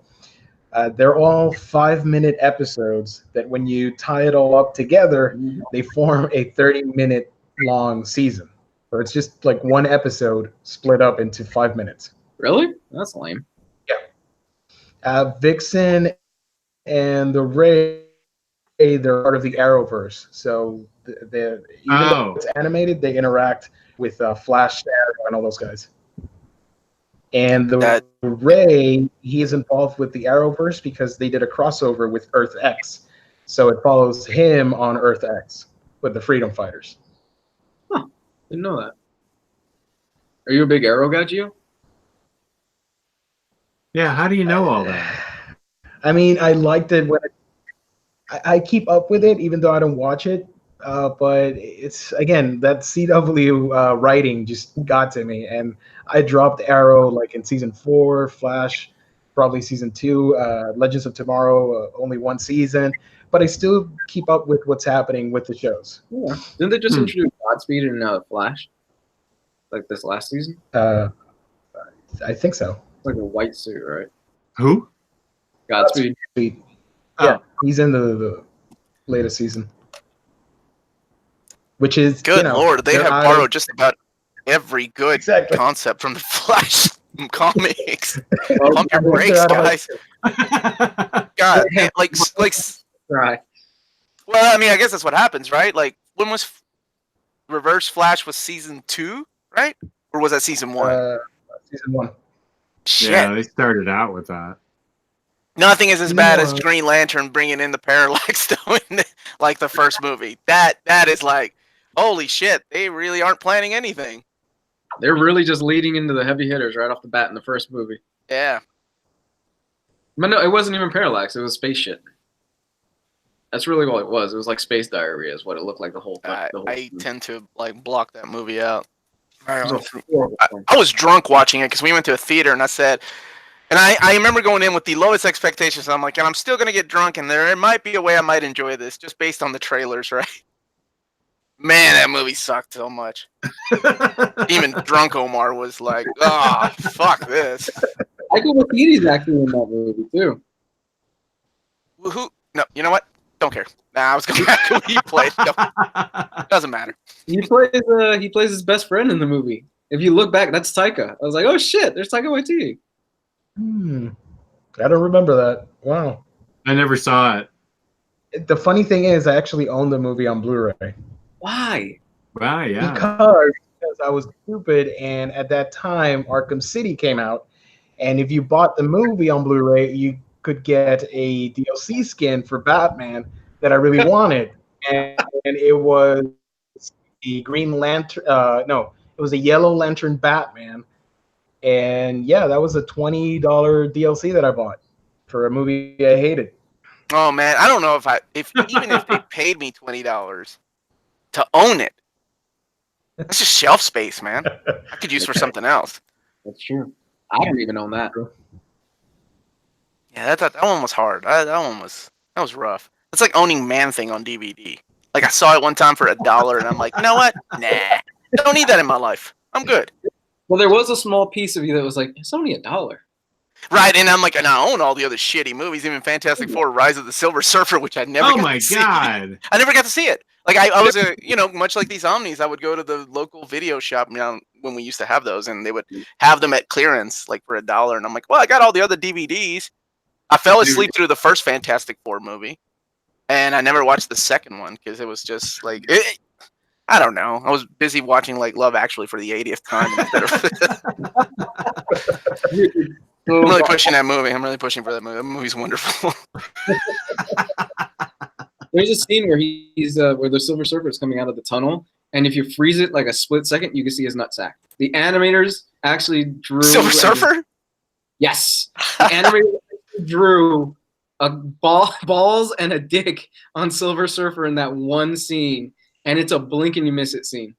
They're all 5-minute episodes that when you tie it all up together, they form a 30-minute long season. Or it's just like one episode split up into 5 minutes. Really? That's lame. Yeah. Vixen and the Ray, they're part of the Arrowverse. So even though it's animated, they interact with Flash, Arrow, and all those guys. And the Ray, he is involved with the Arrowverse because they did a crossover with Earth X. So it follows him on Earth X with the Freedom Fighters. Huh. Didn't know that. Are you a big Arrow guy, Gio? Yeah, how do you know all that? I mean, I liked it when I keep up with it, even though I don't watch it. But it's again that CW writing just got to me, and I dropped Arrow like in season 4, Flash, probably season 2, Legends of Tomorrow, only one season. But I still keep up with what's happening with the shows. Yeah. Didn't they just introduce Godspeed in Flash? Like this last season? I think so. It's like a white suit, right? Who? Godspeed. Yeah, he's in the latest season. Which is Good lord, they have borrowed just about every good Exactly. concept from the Flash comics. Pump your brakes, guys. God, man, like, Right. well, I mean, I guess that's what happens, right? Like, when was Reverse Flash was season 2, right? Or was that season 1? Season 1. Shit. Yeah, they started out with that. Nothing is as bad as Green Lantern bringing in the Parallax Stone in like the first movie. That is like, holy shit, they really aren't planning anything. They're really just leading into the heavy hitters right off the bat in the first movie. Yeah. But no, it wasn't even Parallax. It was space shit. That's really all it was. It was like space diarrhea is what it looked like the whole time. I tend to like block that movie out. I I was drunk watching it because we went to a theater and I said, and I remember going in with the lowest expectations. I'm like, and I'm still going to get drunk and there might be a way I might enjoy this just based on the trailers, right? Man, that movie sucked so much. Even drunk Omar was like, oh, fuck this. Michael Waititi's actually in that movie too. Who? No, you know what? Don't care. Nah, I was going back to who he played. No, doesn't matter. He plays his best friend in the movie. If you look back, that's Taika. I was like, oh shit, there's Taika Waititi. I don't remember that. Wow. I never saw it. The funny thing is, I actually own the movie on Blu-ray. Why? Wow, yeah. Because I was stupid, and at that time, Arkham City came out, and if you bought the movie on Blu-ray, you could get a DLC skin for Batman that I really wanted, and it was the Green Lantern. No, it was a Yellow Lantern Batman, and yeah, that was a $20 DLC that I bought for a movie I hated. Oh man, I don't know if even if they paid me $20 to own it, that's just shelf space, man. I could use for something else. That's true. I don't even own that. Yeah, that one was hard. That was rough. It's like owning Man-Thing on DVD. Like I saw it one time for $1, and I'm like, you know what? Nah, don't need that in my life. I'm good. Well, there was a small piece of you that was like, it's only $1. Right, and I'm like, and I own all the other shitty movies, even Fantastic Four: Rise of the Silver Surfer, which I never. Oh my god! I never got to see it. Like I was much like these Omnis, I would go to the local video shop, when we used to have those, and they would have them at clearance, like for $1, and I'm like, well, I got all the other DVDs. I fell asleep through the first Fantastic Four movie, and I never watched the second one because it was just like I don't know. I was busy watching like Love Actually for the 80th time instead of. I'm really pushing that movie. I'm really pushing for that movie. That movie's wonderful. There's a scene where he's where the Silver Surfer is coming out of the tunnel, and if you freeze it like a split second, you can see his nutsack. The animators actually drew Silver Surfer. Yes, the animators drew a balls and a dick on Silver Surfer in that one scene, and it's a blink and you miss it scene.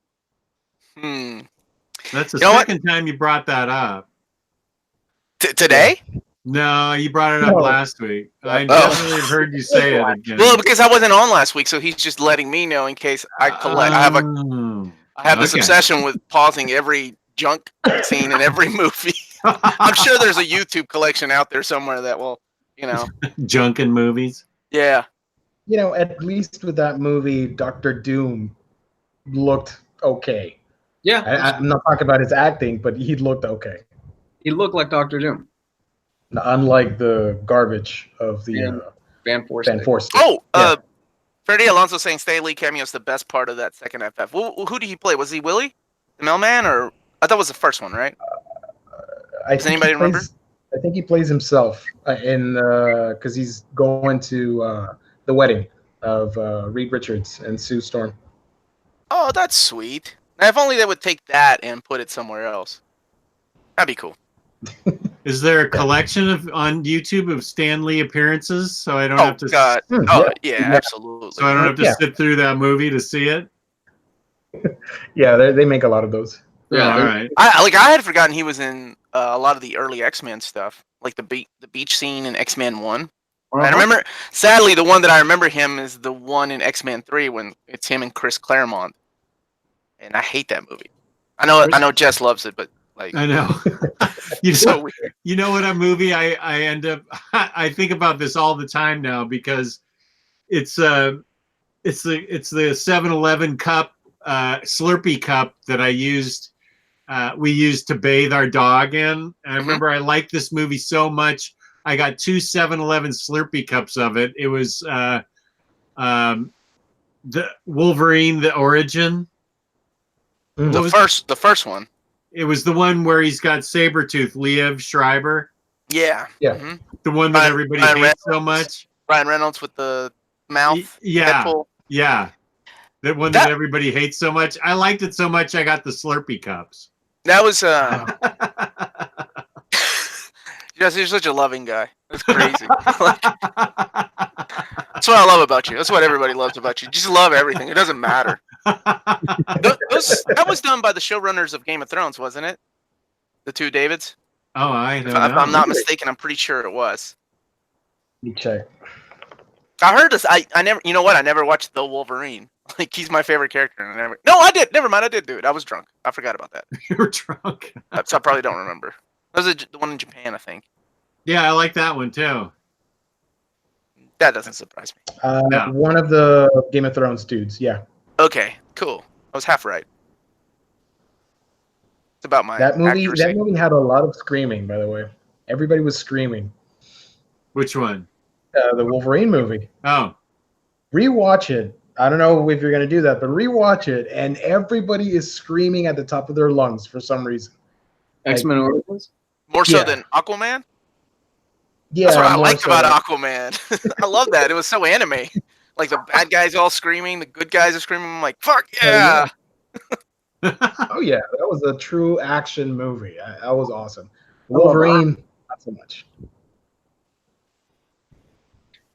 That's the second time you brought that up. Today? No, you brought it up last week. I definitely heard you say it again. Well, because I wasn't on last week, so he's just letting me know in case I collect. I have this obsession with pausing every junk scene in every movie. I'm sure there's a YouTube collection out there somewhere that will, junk in movies. Yeah. At least with that movie, Dr. Doom looked okay. Yeah. I'm not talking about his acting, but he looked okay. He looked like Dr. Doom. Unlike the garbage of the Van Force. Freddie Alonso saying Stan Lee cameo is the best part of that second FF. Who did he play? Was he Willie, the mailman, or I thought it was the first one, right? Does anybody remember? I think he plays himself because he's going to the wedding of Reed Richards and Sue Storm. Oh, that's sweet. Now, if only they would take that and put it somewhere else. That'd be cool. Is there a collection on YouTube of Stan Lee appearances so I don't Oh have to? God! Hmm, Oh yeah. yeah, absolutely. So I don't have to Yeah. sit through that movie to see it. Yeah, they make a lot of those. Yeah, all right. I had forgotten he was in a lot of the early X-Men stuff, like the beach scene in X-Men 1. I remember, sadly, the one that I remember him is the one in X-Men 3 when it's him and Chris Claremont, and I hate that movie. I know Jess loves it, but like, I know. so weird. You know what a movie I end up I think about this all the time now because it's the 7-Eleven cup Slurpee cup that we used to bathe our dog in. And I remember I liked this movie so much I got 2 7-Eleven Slurpee cups of it. It was the Wolverine the Origin. The first one. It was the one where he's got Sabretooth, Liev Schreiber. Yeah. Yeah. Mm-hmm. The one that everybody hates so much. Ryan Reynolds with the mouth. Yeah. Deadpool. Yeah. That one that everybody hates so much. I liked it so much I got the Slurpee cups. That was Yes, you're such a loving guy. That's crazy. That's what I love about you. That's what everybody loves about you. You just love everything. It doesn't matter. That was done by the showrunners of Game of Thrones, wasn't it? The two Davids. Oh, I don't If know. I'm not mistaken, I'm pretty sure it was. Let me check. I heard this. I never. You know what? I never watched The Wolverine. Like he's my favorite character. And I never. No, I did. Never mind. I did do it. I was drunk. I forgot about that. You were drunk. So I probably don't remember. That was the one in Japan, I think. Yeah, I like that one too. That doesn't surprise me. No. One of the Game of Thrones dudes. Yeah. Okay, cool. I was half right. It's about my accuracy. That movie had a lot of screaming, by the way. Everybody was screaming. Which one? The Wolverine movie. Oh. Rewatch it. I don't know if you're going to do that, but rewatch it, and everybody is screaming at the top of their lungs for some reason. X-Men Origins? More so Yeah. than Aquaman? Yeah, That's what I more liked so about than- Aquaman. I love that. It was so anime. Like the bad guys all screaming, the good guys are screaming. I'm like, fuck yeah. Oh yeah, that was a true action movie. That was awesome. Wolverine, not so much.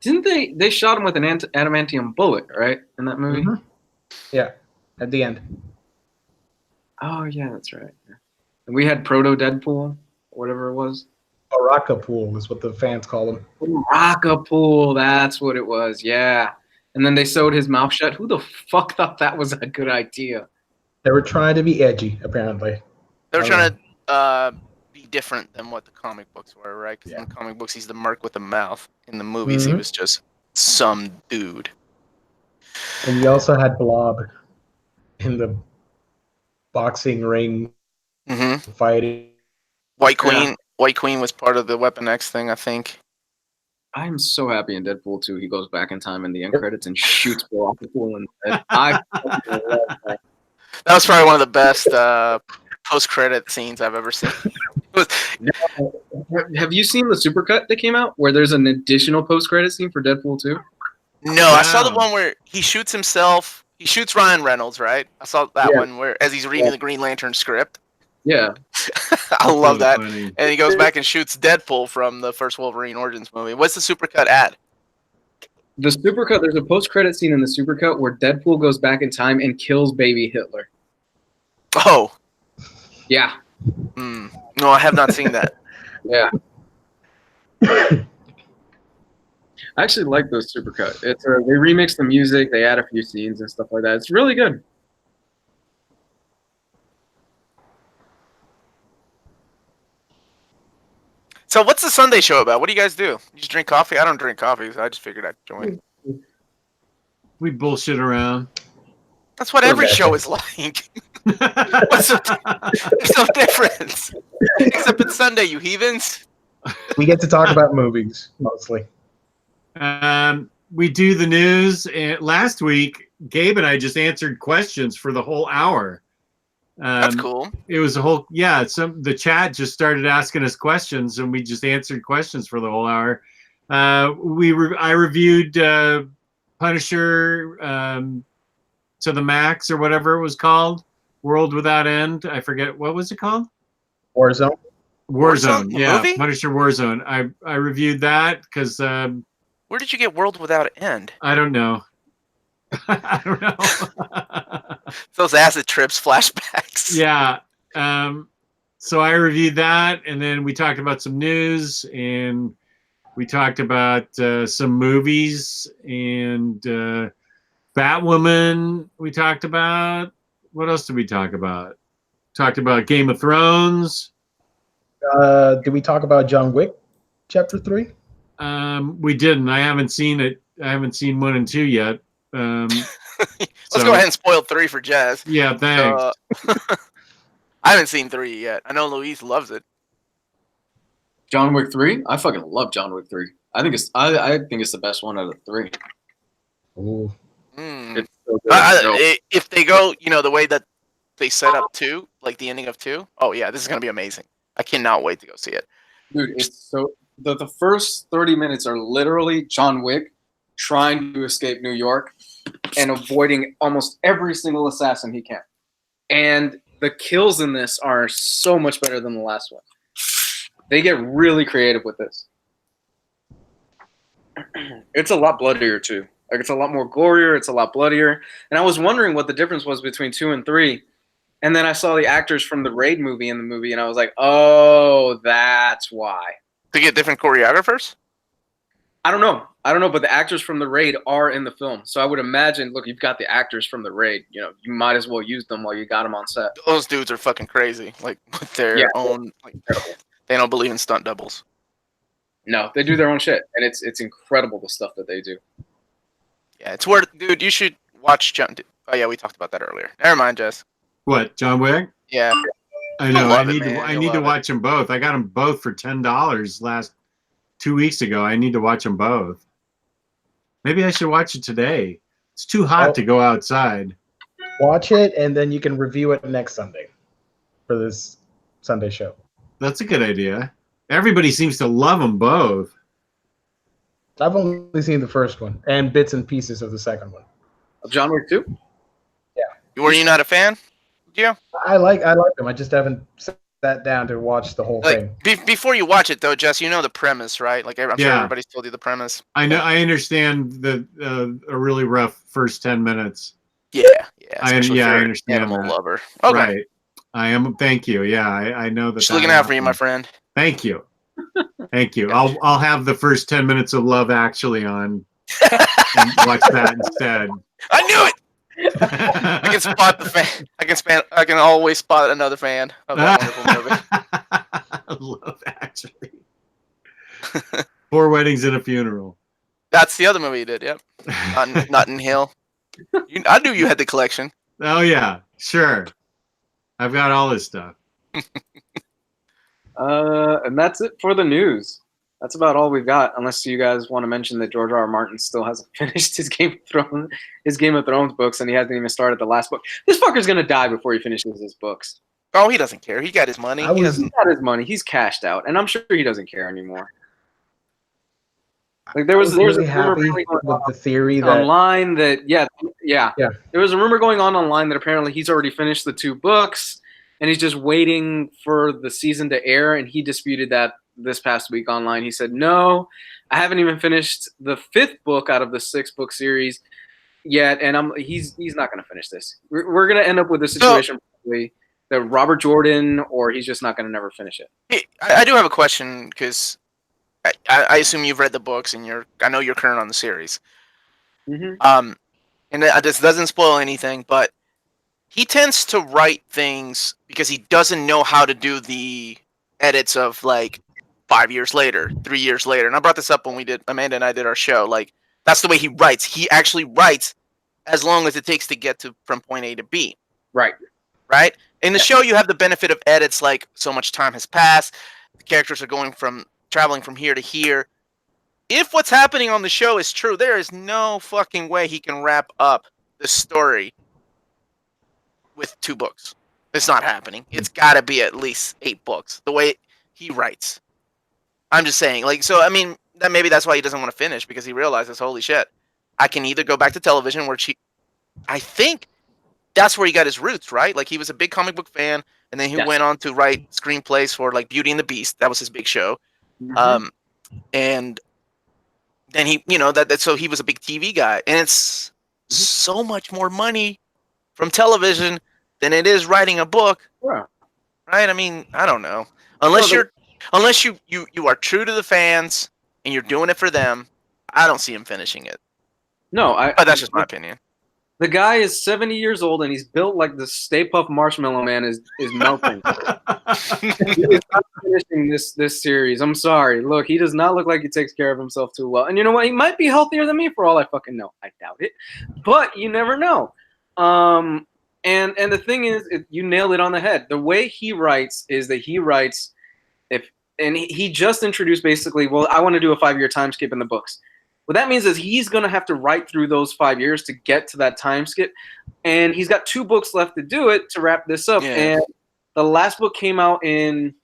Didn't they shot him with an adamantium bullet, right? In that movie? Mhm. Yeah, at the end. Oh yeah, that's right. And we had Proto Deadpool, whatever it was. Baraka Pool is what the fans call him. Rockapool, that's what it was, yeah. And then they sewed his mouth shut. Who the fuck thought that was a good idea? They were trying to be edgy, apparently. They were Oh, trying to be different than what the comic books were, right? Because Yeah. in the comic books, he's the merc with the mouth. In the movies, he was just some dude. And you also had Blob in the boxing ring hmm fighting. White Queen. White Queen was part of the Weapon X thing, I think. I'm so happy in Deadpool 2 he goes back in time in the end credits and shoots Rockapool in the head. I fucking love that. That was probably one of the best post-credit scenes I've ever seen. Have you seen the supercut that came out where there's an additional post-credit scene for Deadpool 2? No, I saw the Wow. one where he shoots himself. He shoots Ryan Reynolds, right? I saw that Yeah. one where as he's reading the Green Lantern script. Yeah. I love that. Funny. And he goes back and shoots Deadpool from the first Wolverine Origins movie. What's the supercut at? The supercut, there's a post-credit scene in the supercut where Deadpool goes back in time and kills baby Hitler. Oh. Yeah. No, I have not seen that. Yeah. I actually like those supercut. It's they remix the music, they add a few scenes and stuff like that. It's really good. So what's the Sunday show about? What do you guys do? You just drink coffee? I don't drink coffee, so I just figured I'd join. We bullshit around. That's what every show is like. There's no difference. Except it's Sunday, you heathens. We get to talk about movies, mostly. We do the news. Last week, Gabe and I just answered questions for the whole hour. That's cool. It was a whole, the chat just started asking us questions and we just answered questions for the whole hour. I reviewed Punisher to the Max or whatever it was called. World Without End. I forget. What was it called? Warzone. Warzone, the yeah, movie? Punisher Warzone. I reviewed that because Where did you get World Without End? I don't know. I don't know. Those acid trips, flashbacks. Yeah. So I reviewed that, and then we talked about some news, and we talked about some movies, and Batwoman. We talked about. What else did we talk about? Talked about Game of Thrones. Did we talk about John Wick, Chapter 3? We didn't. I haven't seen it. I haven't seen 1 and 2 yet. Let's go ahead and spoil 3 for Jazz. Yeah, thanks. I haven't seen 3 yet. I know Luis loves it. John Wick 3? I fucking love John Wick 3. I think it's the best one out of the 3. Ooh. It's so good. If they go, the way that they set up 2, like the ending of 2, oh yeah, this is gonna be amazing. I cannot wait to go see it. Dude, it's so the first 30 minutes are literally John Wick trying to escape New York and avoiding almost every single assassin he can. And the kills in this are so much better than the last one. They get really creative with this. It's a lot bloodier too. Like, it's a lot more gorier, it's a lot bloodier. And I was wondering what the difference was between 2 and 3. And then I saw the actors from the Raid movie in the movie, and I was like, oh, that's why. To get different choreographers? I don't know, but the actors from the Raid are in the film. So I would imagine, look, you've got the actors from the Raid. You might as well use them while you got them on set. Those dudes are fucking crazy. Like, with their own, like, they don't believe in stunt doubles. No, they do their own shit, and it's incredible the stuff that they do. Yeah, it's worth, dude. You should watch John. Oh yeah, we talked about that earlier. Never mind, Jess. What, John Wick? Yeah. I know. I need to watch them both. I got them both for $10 last 2 weeks ago. I need to watch them both. Maybe I should watch it today. It's too hot to go outside. Watch it, and then you can review it next Sunday for this Sunday show. That's a good idea. Everybody seems to love them both. I've only seen the first one and bits and pieces of the second one. Of John Wick 2? Were you not a fan? Yeah. I like them. I just haven't sat down to watch the whole thing. Before you watch it, though, Jess, you know the premise, right? Like, I'm sure everybody's told you the premise. I know. I understand a really rough first 10 minutes. Yeah. I understand. Animal that. lover. Okay. Right. I am. Thank you. Yeah, I know that. Just looking out for you, my friend. Thank you. Thank you. I'll have the first 10 minutes of Love Actually on and watch that instead. I knew it. I can spot the fan. I can always spot another fan of that wonderful movie. Love Actually. 4 Weddings and a Funeral. That's the other movie you did. Yep. Notting Hill. I knew you had the collection. Oh yeah, sure. I've got all this stuff. And that's it for the news. That's about all we've got, unless you guys want to mention that George R. R. Martin still hasn't finished his Game of Thrones books, and he hasn't even started the last book. This fucker's gonna die before he finishes his books. Oh, he doesn't care. He got his money. He got his money. He's cashed out, and I'm sure he doesn't care anymore. Like there was really happy with the theory that online that there was a rumor going on online that apparently he's already finished the 2 books and he's just waiting for the season to air, and he disputed that this past week online. He said, no, I haven't even finished the 5th book out of the 6-book series yet, and he's not going to finish this. We're going to end up with a situation probably that Robert Jordan, or he's just not going to never finish it. Hey, I do have a question, because I assume you've read the books and I know you're current on the series. Mm-hmm. And this doesn't spoil anything, but he tends to write things because he doesn't know how to do the edits of like 5 years later, 3 years later. And I brought this up when Amanda and I did our show. Like, that's the way he writes. He actually writes as long as it takes to get from point A to B. Right. In the show, you have the benefit of edits, like so much time has passed. The characters are traveling from here to here. If what's happening on the show is true, there is no fucking way he can wrap up the story with 2 books. It's not happening. It's got to be at least 8 books, the way he writes. I'm just saying, like, so, I mean, maybe that's why he doesn't want to finish, because he realizes, holy shit, I can either go back to television, which I think that's where he got his roots, right? Like he was a big comic book fan, and then he Yes. went on to write screenplays for like Beauty and the Beast. That was his big show. Mhm. And then he, so he was a big TV guy, and it's so much more money from television than it is writing a book, Yeah. right? I mean, I don't know. Unless you are true to the fans and you're doing it for them, I don't see him finishing it. No, But that's just my opinion. The guy is 70 years old and he's built like the Stay Puft Marshmallow Man is melting. He's not finishing this series. I'm sorry. Look, he does not look like he takes care of himself too well. And you know what? He might be healthier than me for all I fucking know. I doubt it. But you never know. And the thing is, you nailed it on the head. The way he writes is that he writes he just introduced basically, well, I want to do a 5-year time skip in the books. What that means is he's going to have to write through those 5 years to get to that time skip. And he's got 2 books left to do it to wrap this up. Yeah. And the last book came out in,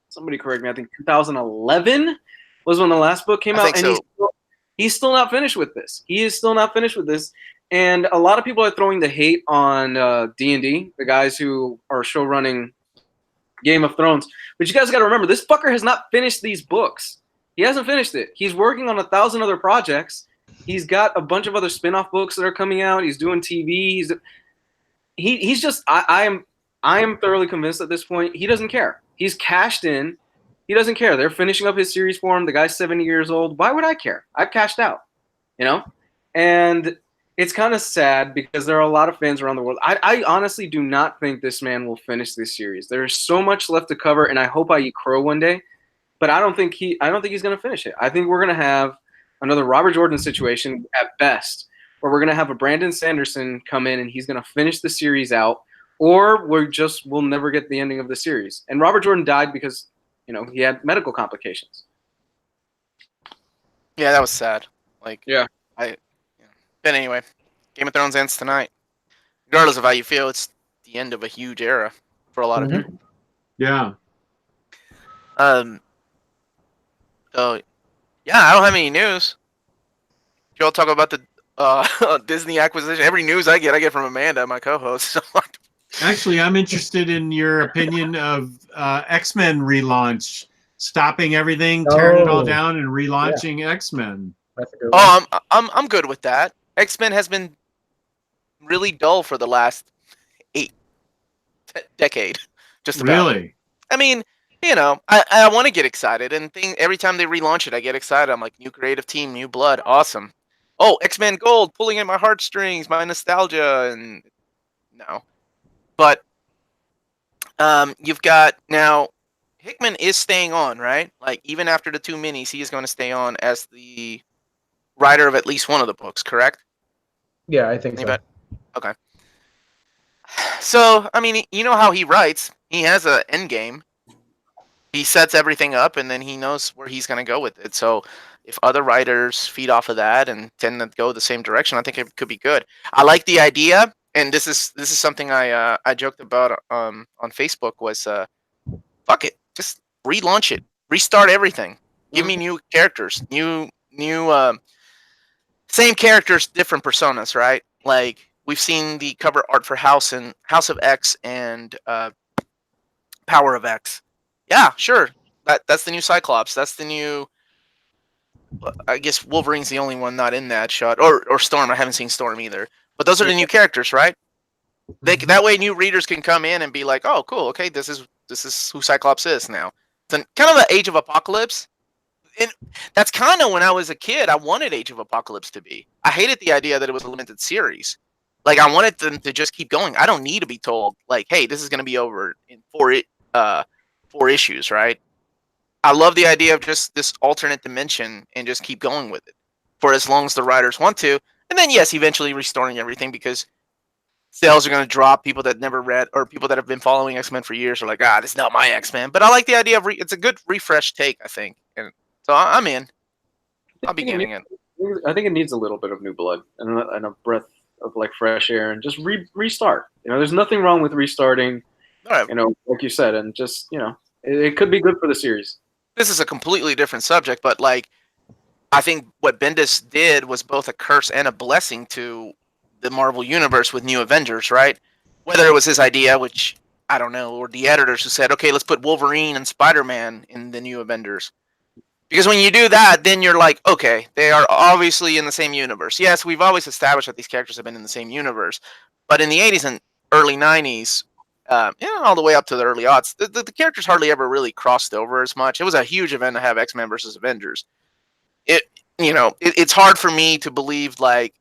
somebody correct me, I think 2011 was when the last book came out. think And so. he's still not finished with this. He is still not finished with this. And a lot of people are throwing the hate on D&D, the guys who are show running Game of Thrones. But you guys got to remember, this fucker has not finished these books. He hasn't finished it. He's working on 1,000 other projects. He's got a bunch of other spin-off books that are coming out. He's doing TV. He's just I am thoroughly convinced at this point he doesn't care. He's cashed in. He doesn't care. They're finishing up his series for him. The guy's 70 years old. Why would I care? I've cashed out. And it's kind of sad because there are a lot of fans around the world. I honestly do not think this man will finish this series. There's so much left to cover, and I hope I eat crow one day. But I don't think he's going to finish it. I think we're going to have another Robert Jordan situation at best, where we're going to have a Brandon Sanderson come in and he's going to finish the series out, or we'll never get the ending of the series. And Robert Jordan died because, he had medical complications. Yeah, that was sad. Yeah. But anyway, Game of Thrones ends tonight. Regardless of how you feel, it's the end of a huge era for a lot of people. Yeah. So, yeah, I don't have any news. Y'all talk about the Disney acquisition. Every news I get from Amanda, my co-host. Actually, I'm interested in your opinion of X-Men relaunch, stopping everything, tearing it all down, and relaunching X-Men. That's a good one. I'm good with that. X-Men has been really dull for the last decade, just about. Really? I mean, I want to get excited, and every time they relaunch it, I get excited. I'm like, new creative team, new blood, awesome. Oh, X-Men Gold, pulling at my heartstrings, my nostalgia, and no. But you've got now, Hickman is staying on, right? Like, even after the 2 minis, he is going to stay on as the writer of at least one of the books, correct? Yeah, I think so. Anybody? Okay. So, I mean, you know how he writes. He has an end game. He sets everything up, and then he knows where he's going to go with it. So if other writers feed off of that and tend to go the same direction, I think it could be good. I like the idea, and this is something I joked about on Facebook was, fuck it, just relaunch it, restart everything, give me new characters, new same characters, different personas, right? Like we've seen the cover art for House of X and Power of X. Yeah, sure. That's the new Cyclops. That's the new. I guess Wolverine's the only one not in that shot, or Storm. I haven't seen Storm either. But those are the new characters, right? That way, new readers can come in and be like, "Oh, cool. Okay, this is who Cyclops is now." It's kind of the Age of Apocalypse, and that's kind of when I was a kid. I wanted Age of Apocalypse to be. I hated the idea that it was a limited series. Like I wanted them to just keep going. I don't need to be told like, "Hey, this is going to be over in 4 issues," right? I love the idea of just this alternate dimension and just keep going with it for as long as the writers want to. And then, yes, eventually restoring everything because sales are going to drop. People that never read or people that have been following X-Men for years are like, this is not my X-Men. But I like the idea of it's a good refresh take, I think. And so I'm in. I'll be getting it. I think it needs a little bit of new blood and a breath of like fresh air and just restart. There's nothing wrong with restarting. All right. Like you said, and just it could be good for the series. This is a completely different subject, but like I think what Bendis did was both a curse and a blessing to the Marvel Universe with New Avengers, right? whether it was his idea, which I don't know, or the editors who said, okay, let's put Wolverine and Spider-Man in the new Avengers. Because when you do that, then you're like, okay, they are obviously in the same universe. Yes, we've always established that these characters have been in the same universe, but in the 80s and early 90s, all the way up to the early aughts, the characters hardly ever really crossed over as much. It was a huge event to have X-Men versus Avengers. It's hard for me to believe, like,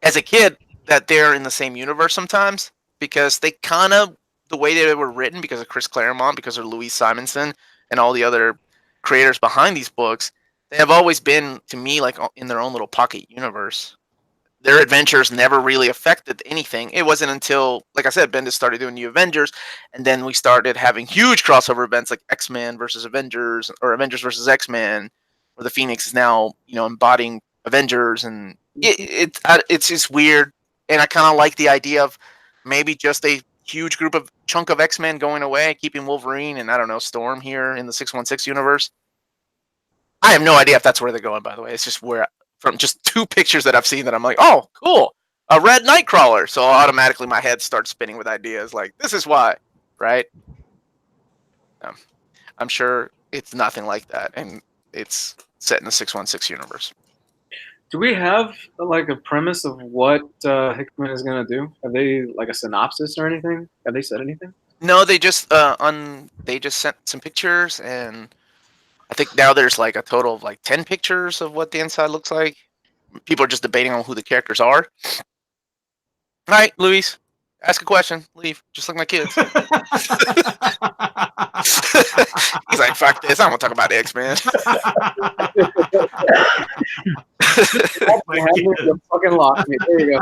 as a kid, that they're in the same universe sometimes, because they kind of, the way they were written, because of Chris Claremont, because of Louise Simonson, and all the other creators behind these books, they have always been, to me, like in their own little pocket universe. Their adventures never really affected anything. It wasn't until, like I said, Bendis started doing New Avengers, and then we started having huge crossover events like X-Men versus Avengers, or Avengers versus X-Men, where the Phoenix is now, embodying Avengers, and it's just weird. And I kind of like the idea of maybe just a huge chunk of X-Men going away, keeping Wolverine and, I don't know, Storm here in the 616 universe. I have no idea if that's where they're going, by the way. It's just from just 2 pictures that I've seen that I'm like, oh, cool, a red Nightcrawler. So automatically my head starts spinning with ideas like, this is why, right? I'm sure it's nothing like that, and it's set in the 616 universe. Do we have like a premise of what Hickman is gonna do? Have they like a synopsis or anything? Have they said anything? No, they just sent some pictures, and I think now there's like a total of like 10 pictures of what the inside looks like. People are just debating on who the characters are. All right, Luis, ask a question, leave, just like my kids. He's like, fuck this, I don't want to talk about X-Men. You fucking lost me. There you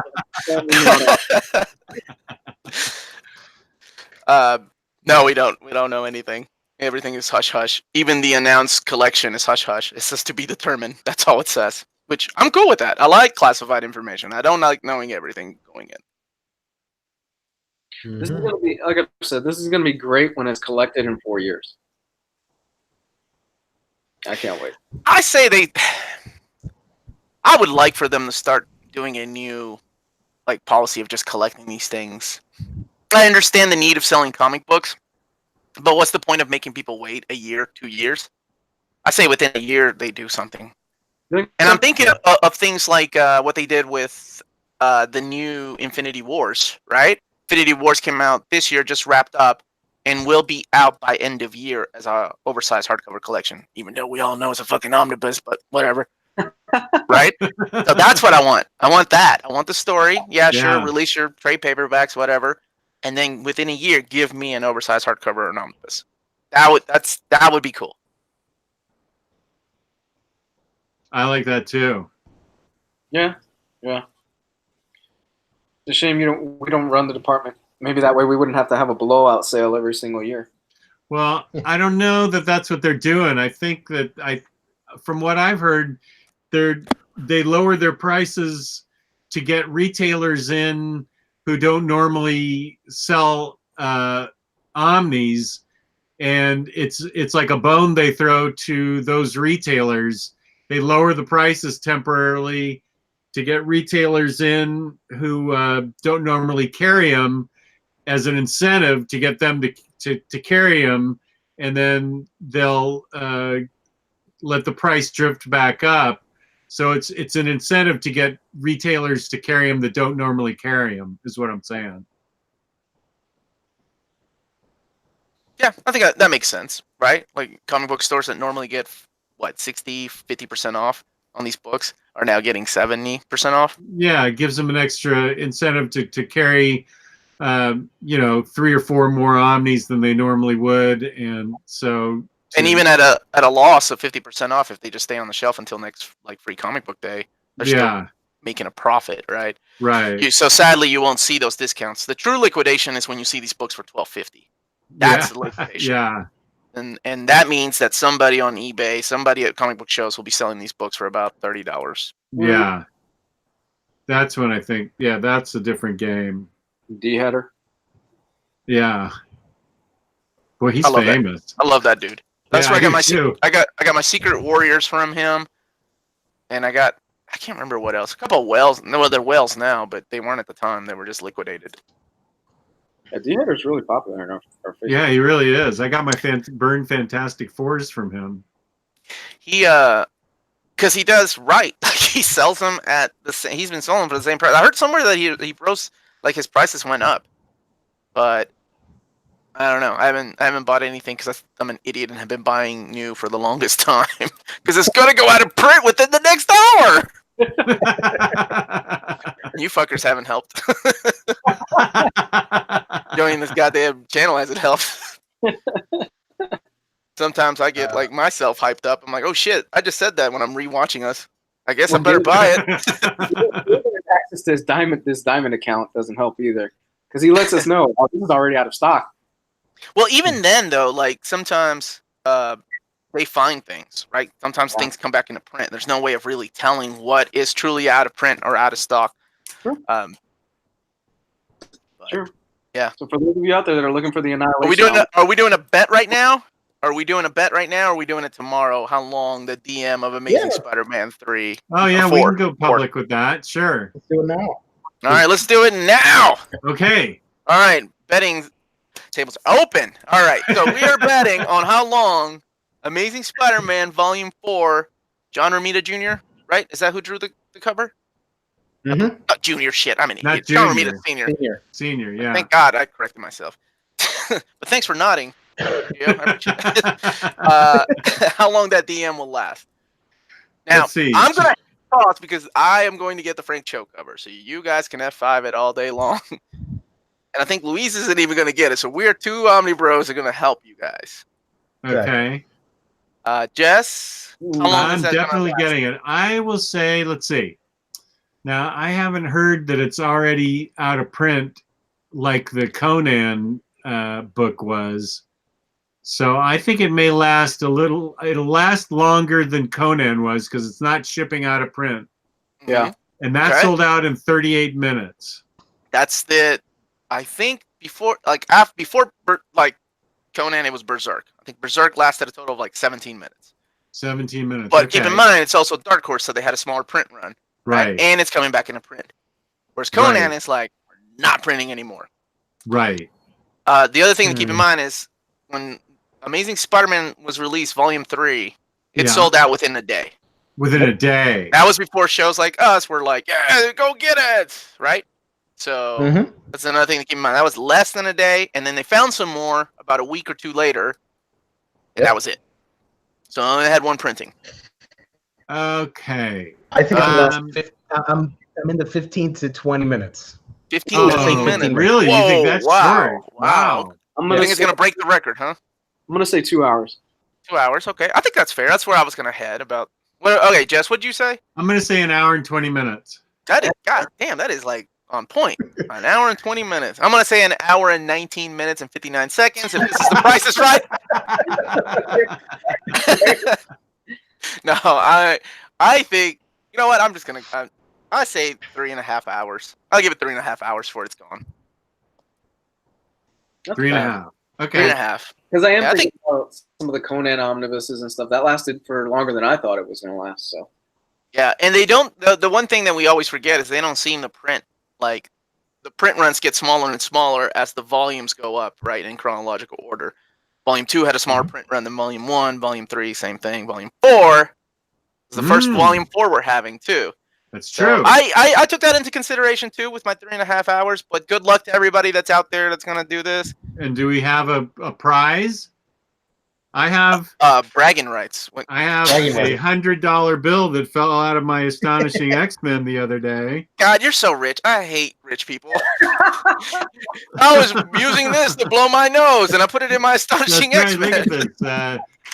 go. No, we don't know anything. Everything is hush hush. Even the announced collection is hush hush. It says to be determined. That's all it says. Which I'm cool with that. I like classified information. I don't like knowing everything going in. This is gonna be, like I said, this is gonna be great when it's collected in 4 years. I can't wait. I would like for them to start doing a new policy of just collecting these things. I understand the need of selling comic books, but what's the point of making people wait a year, 2 years? I say within a year they do something. And I'm thinking of things like what they did with the new Infinity Wars, right? Infinity Wars came out this year, just wrapped up, and will be out by end of year as a oversized hardcover collection, even though we all know it's a fucking omnibus, but whatever. Right? So that's what I want. I want that. I want the story. Yeah, sure, release your trade paperbacks, whatever. And then within a year, give me an oversized hardcover or an omnibus. That would be cool. I like that too. Yeah. It's a shame we don't run the department. Maybe that way we wouldn't have to have a blowout sale every single year. Well, I don't know that that's what they're doing. I think that from what I've heard, they lower their prices to get retailers in who don't normally sell omnis, and it's like a bone they throw to those retailers. They lower the prices temporarily to get retailers in who don't normally carry them, as an incentive to get them to carry them, and then they'll let the price drift back up. So it's an incentive to get retailers to carry them that don't normally carry them, is what I'm saying. Yeah, I think that makes sense, right? Like comic book stores that normally get, 50% off on these books are now getting 70% off. Yeah, it gives them an extra incentive to carry, 3 or 4 more omnis than they normally would, and so. And even at a loss of 50% off, if they just stay on the shelf until next free comic book day, they're still making a profit, right? Right. So sadly, you won't see those discounts. The true liquidation is when you see these books for $12.50. That's the liquidation. Yeah. And that means that somebody on eBay, somebody at comic book shows will be selling these books for about $30. Yeah. That's when I think, that's a different game. D-header. Yeah. Boy, he's famous. I love that dude. That's where I got my too. I got my Secret Warriors from him, and I got I can't remember what else. A couple of whales. No, they're whales now, but they weren't at the time. They were just liquidated. Yeah, D-Hitter's really popular in our Facebook. Yeah, he really is. I got my Burn Fantastic Fours from him. He because he does right. He sells them at the same. He's been selling them for the same price. I heard somewhere that he rose, like his prices went up, but I don't know. I haven't bought anything because I'm an idiot and have been buying new for the longest time because it's gonna go out of print within the next hour. You fuckers haven't helped. Joining this goddamn channel hasn't helped. Sometimes I get like myself hyped up. I'm like, oh shit, I just said that when I'm rewatching us. I guess I better buy it. Access to this diamond account doesn't help either because he lets us know, oh, this is already out of stock. Well, even then though, like sometimes they find things, right? Sometimes things come back into print. There's no way of really telling what is truly out of print or out of stock. Sure. Sure. Yeah. So for those of you out there that are looking for the annihilation, are we doing a bet right now? Are we doing a bet right now? Or are we doing it tomorrow? How long the DM of Amazing Spider-Man 3? Oh yeah, we can go public with that. Sure. Let's do it now. All right, let's do it now. Okay. All right, betting tables are open. All right, so we are betting on how long Amazing Spider-Man Volume 4, John Romita Jr., right? Is that who drew the cover? Mm-hmm. Not Junior, shit, I'm an idiot. Not John Junior. Romita Senior, yeah. Thank God I corrected myself. But thanks for nodding. Yeah, I appreciate it. How long that DM will last. Now, Let's see. I'm going to pause because I am going to get the Frank Cho cover. So you guys can F5 it all day long. And I think Louise isn't even going to get it. So we're two Omnibros are going to help you guys. Okay. Jess, how long I'm is that definitely gonna last? getting it. I will say, let's see. Now, I haven't heard that it's already out of print like the Conan book was. So I think it may last a little. It'll last longer than Conan was because it's not shipping out of print. Yeah. And that sold out in 38 minutes. That's I think before Conan, it was Berserk. I think Berserk lasted a total of like 17 minutes. 17 minutes. But keep in mind, it's also Dark Horse, so they had a smaller print run. Right. And it's coming back into print. Whereas Conan is like, we're not printing anymore. Right. The other thing to keep in mind is when Amazing Spider-Man was released, Volume 3, it sold out within a day. Within a day. That was before shows like us were like, yeah, go get it, right? So that's another thing to keep in mind. That was less than a day, and then they found some more about a week or two later, and that was it. So I only had one printing. Okay. I think I'm in the 15 to 20 minutes. 15 to 20 minutes. Really? Whoa, You think that's short? Wow. I think it's going to break the record, huh? I'm going to say 2 hours. 2 hours, okay. I think that's fair. That's where I was going to head about. Okay, Jess, what'd you say? I'm going to say an hour and 20 minutes. That is, God damn, that is like on point. An hour and 20 minutes. I'm going to say an hour and 19 minutes and 59 seconds if this is the Price is Right. No, I think, you know what? I'm just going to, I say 3.5 hours. I'll give it 3.5 hours before it's gone. 3.5. Okay. 3.5. Because I am thinking about some of the Conan omnibuses and stuff. That lasted for longer than I thought it was going to last. So. Yeah, and they don't. The one thing that we always forget is they don't seem to print. Like, the print runs get smaller and smaller as the volumes go up, right, in chronological order. Volume 2 had a smaller print run than Volume 1. Volume 3, same thing. Volume 4 is the first Volume 4 we're having, too. That's true. So I took that into consideration, too, with my 3.5 hours. But good luck to everybody that's out there that's going to do this. And do we have a prize? I have bragging rights. I have a $100 bill that fell out of my Astonishing X-Men the other day. God, you're so rich. I hate rich people. I was using this to blow my nose, and I put it in my Astonishing X-Men. Look at this.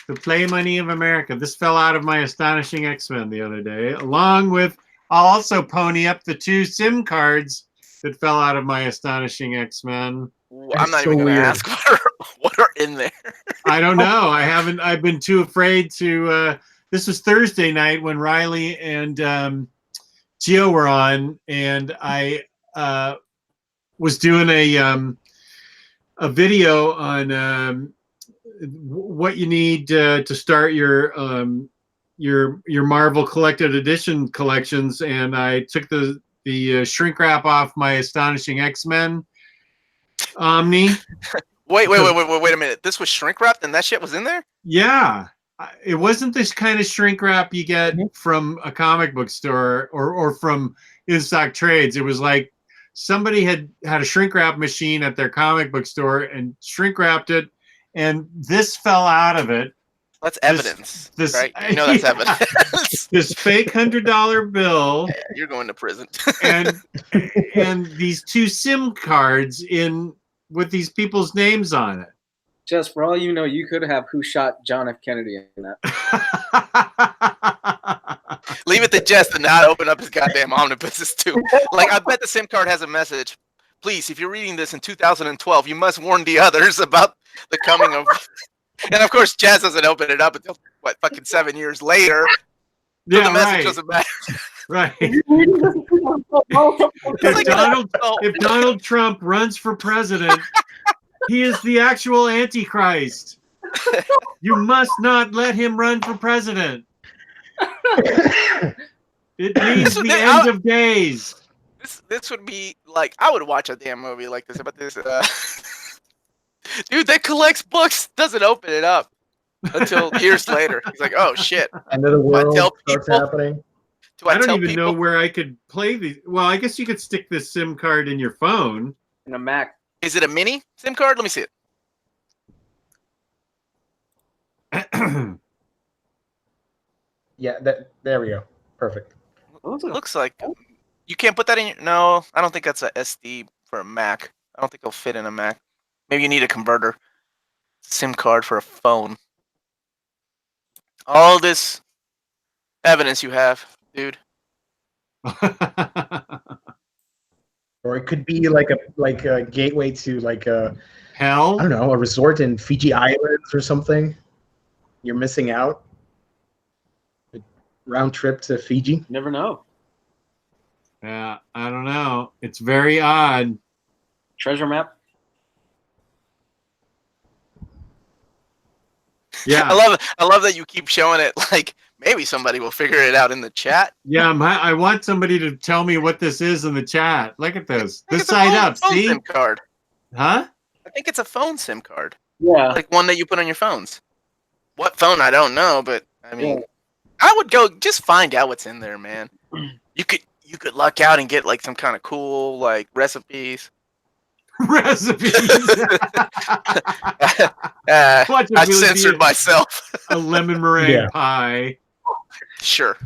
The Play Money of America. This fell out of my Astonishing X-Men the other day, along with I'll also pony up the 2 SIM cards that fell out of my Astonishing X-Men. I'm not even going to ask what are in there. I don't know. I've been too afraid to. This was Thursday night when Ryley and Gio were on, and I was doing a video on what you need to start your your Marvel collected edition collections, and I took the shrink wrap off my Astonishing X-Men Omni. Wait a minute. This was shrink wrapped and that shit was in there? Yeah. It wasn't this kind of shrink wrap you get from a comic book store or from in-stock trades. It was like somebody had a shrink wrap machine at their comic book store and shrink wrapped it, and this fell out of it. That's evidence, right? You know that's evidence. This fake $100 bill. Yeah, you're going to prison. and these 2 SIM cards with these people's names on it. Just for all you know, you could have Who Shot John F. Kennedy in that. Leave it to Jess to not open up his goddamn omnibuses too. Like, I bet the SIM card has a message. Please, if you're reading this in 2012, you must warn the others about the coming of... And of course, Jazz doesn't open it up until, fucking 7 years later. So the message doesn't matter. Right. If Donald Trump runs for president, he is the actual Antichrist. You must not let him run for president. It means the end of days. This would be like, I would watch a damn movie like this about this. Dude that collects books doesn't open it up until years later. He's like, oh shit. End of the world starts happening. I don't even know where I could play these. Well, I guess you could stick this SIM card in your phone. In a Mac. Is it a mini SIM card? Let me see it. Yeah, there we go. Perfect. Looks like you can't put that in your... No, I don't think that's a SD for a Mac. I don't think it'll fit in a Mac. Maybe you need a converter. SIM card for a phone. All this evidence you have, dude. Or it could be like a gateway to hell. I don't know, a resort in Fiji Islands or something. You're missing out. A round trip to Fiji. Never know. Yeah, I don't know. It's very odd. Treasure map. Yeah, I love that you keep showing it. Like, maybe somebody will figure it out in the chat. Yeah, I want somebody to tell me what this is in the chat. Look at this. This side up. See? SIM card. Huh? I think it's a phone SIM card. Yeah. Like one that you put on your phones. What phone? I don't know, but I mean, Yeah. I would go just find out what's in there, man. You could luck out and get like some kind of cool like recipes. Recipes. I censored myself. A lemon meringue pie. Sure.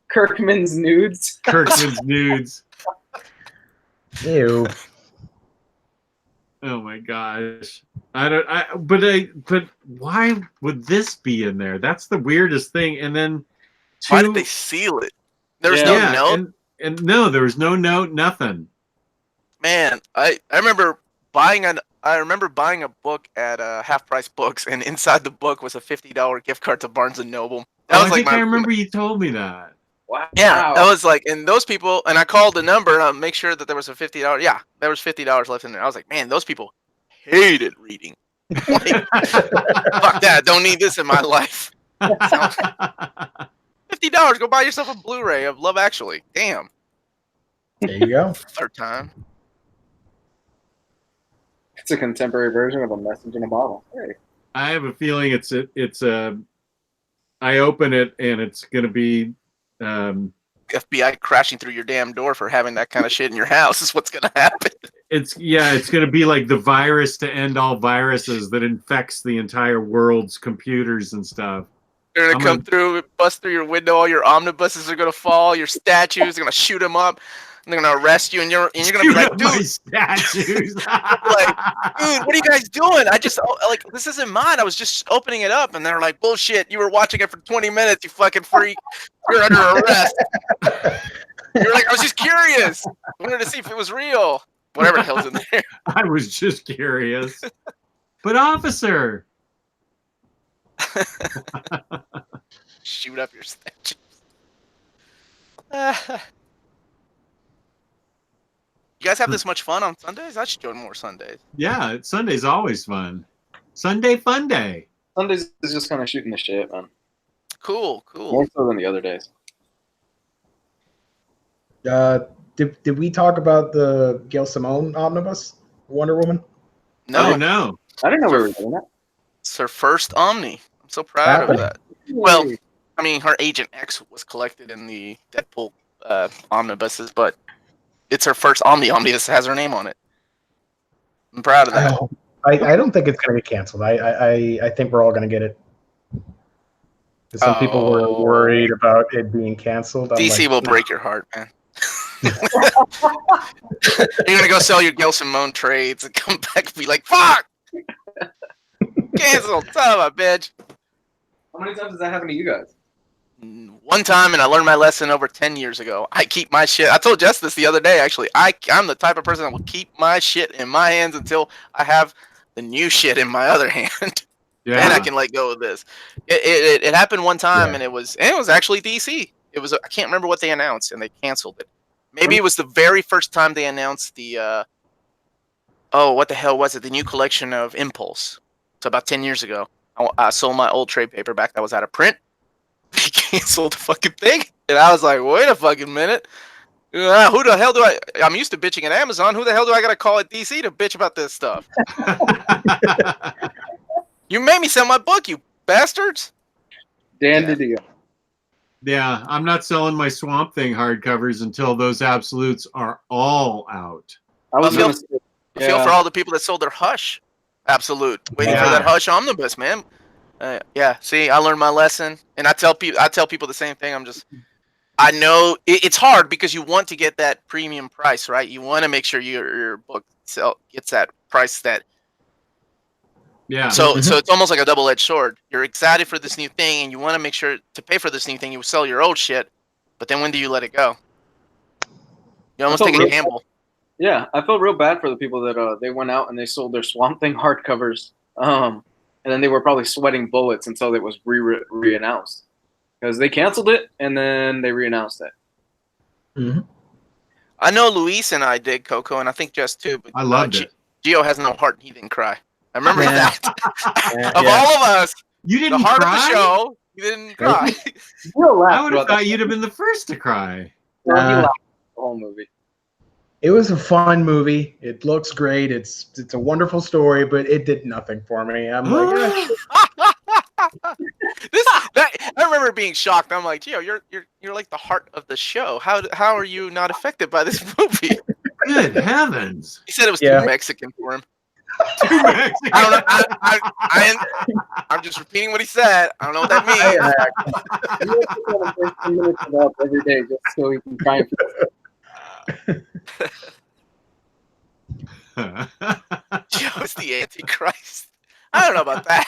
Kirkman's nudes. Kirkman's nudes. Ew. Oh my gosh. But why would this be in there? That's the weirdest thing. And then why did they seal it? There's no note. And no, there was no note, nothing. Man, I remember buying a book at Half Price Books, and inside the book was a $50 gift card to Barnes and Noble. I remember you told me that. Wow. Yeah, that was like, and those people, and I called the number and I make sure that there was a $50. Yeah, there was $50 left in there. I was like, man, those people hated reading. Like, fuck that, don't need this in my life. $50, go buy yourself a Blu-ray of Love Actually. Damn. There you go. Third time. It's a contemporary version of A Message in a Bottle. Hey. I have a feeling it's I open it and it's gonna be FBI crashing through your damn door for having that kind of shit in your house is what's gonna happen. It's gonna be like the virus to end all viruses that infects the entire world's computers and stuff. They're gonna come through, bust through your window. All your omnibuses are gonna fall. Your statues are gonna shoot them up. And they're gonna arrest you, and you're gonna be like, dude, statues. like, dude, what are you guys doing? I just like this isn't mine. I was just opening it up, and they're like, bullshit. You were watching it for 20 minutes. You fucking freak. You're under arrest. You're like, I was just curious. I wanted to see if it was real. Whatever the hell's in there. I was just curious. But officer. Shoot up your statues. You guys have this much fun on Sundays? I should join more Sundays. Yeah, Sunday's always fun. Sunday fun day. Sundays is just kind of shooting the shit, man. Cool, cool. More so than the other days. Did we talk about the Gail Simone omnibus, Wonder Woman? No, Oh, no. I didn't know we were doing that. it's her first Omni. I'm so proud of that. Well, I mean, her Agent X was collected in the Deadpool omnibuses, but it's her first omnibus that has her name on it. I'm proud of that. I don't think it's going to get canceled. I think we're all going to get it. Some people were worried about it being canceled. DC will break your heart, man. You're gonna go sell your Gail Simone trades and come back and be like, "Fuck, canceled, son of a bitch." How many times has that happened to you guys? One time, and I learned my lesson over 10 years ago. I keep my shit. I told Jess this the other day. Actually, I'm the type of person that will keep my shit in my hands until I have the new shit in my other hand. Yeah. And I can let go of this. It happened one time, and it was actually DC. It was I can't remember what they announced, and they canceled it. Maybe it was the very first time they announced the what the hell was it? The new collection of Impulse. So about 10 years ago, I sold my old trade paperback that was out of print. They canceled the fucking thing, and I was like, wait a fucking minute. Who the hell do I'm used to bitching at Amazon. Who the hell do I gotta call at DC to bitch about this stuff? You made me sell my book, you bastards. Dan did you? Yeah, I'm not selling my Swamp Thing hardcovers until those absolutes are all out. I feel for all the people that sold their Hush absolute, waiting for that Hush omnibus, man. See, I learned my lesson, and I tell people the same thing. I know it's hard because you want to get that premium price, right? You want to make sure your book gets that price that. Yeah. So it's almost like a double-edged sword. You're excited for this new thing, and you want to make sure to pay for this new thing. You sell your old shit, but then when do you let it go? You almost take a gamble. Yeah, I felt real bad for the people that they went out and they sold their Swamp Thing hardcovers, and then they were probably sweating bullets until it was re-announced because they canceled it and then they re-announced it. Mm-hmm. I know Luis and I did Coco, and I think Jess too. But I loved it. Gio has no heart; he didn't cry. I remember that. Of Yeah. all of us, You didn't the heart cry? of the show, he didn't cry. I would have thought you'd have been the first to cry. He laughed the whole movie. It was a fun movie. It looks great. It's a wonderful story, but it did nothing for me. I'm like, I remember being shocked. I'm like, Gio, you're like the heart of the show. How are you not affected by this movie? Good heavens. He said it was Yeah. too Mexican for him. Too Mexican. I don't know. I'm just repeating what he said. I don't know what that means. He has to spend the first 10 minutes of that every day just so he can try and Joe's the Antichrist. I don't know about that.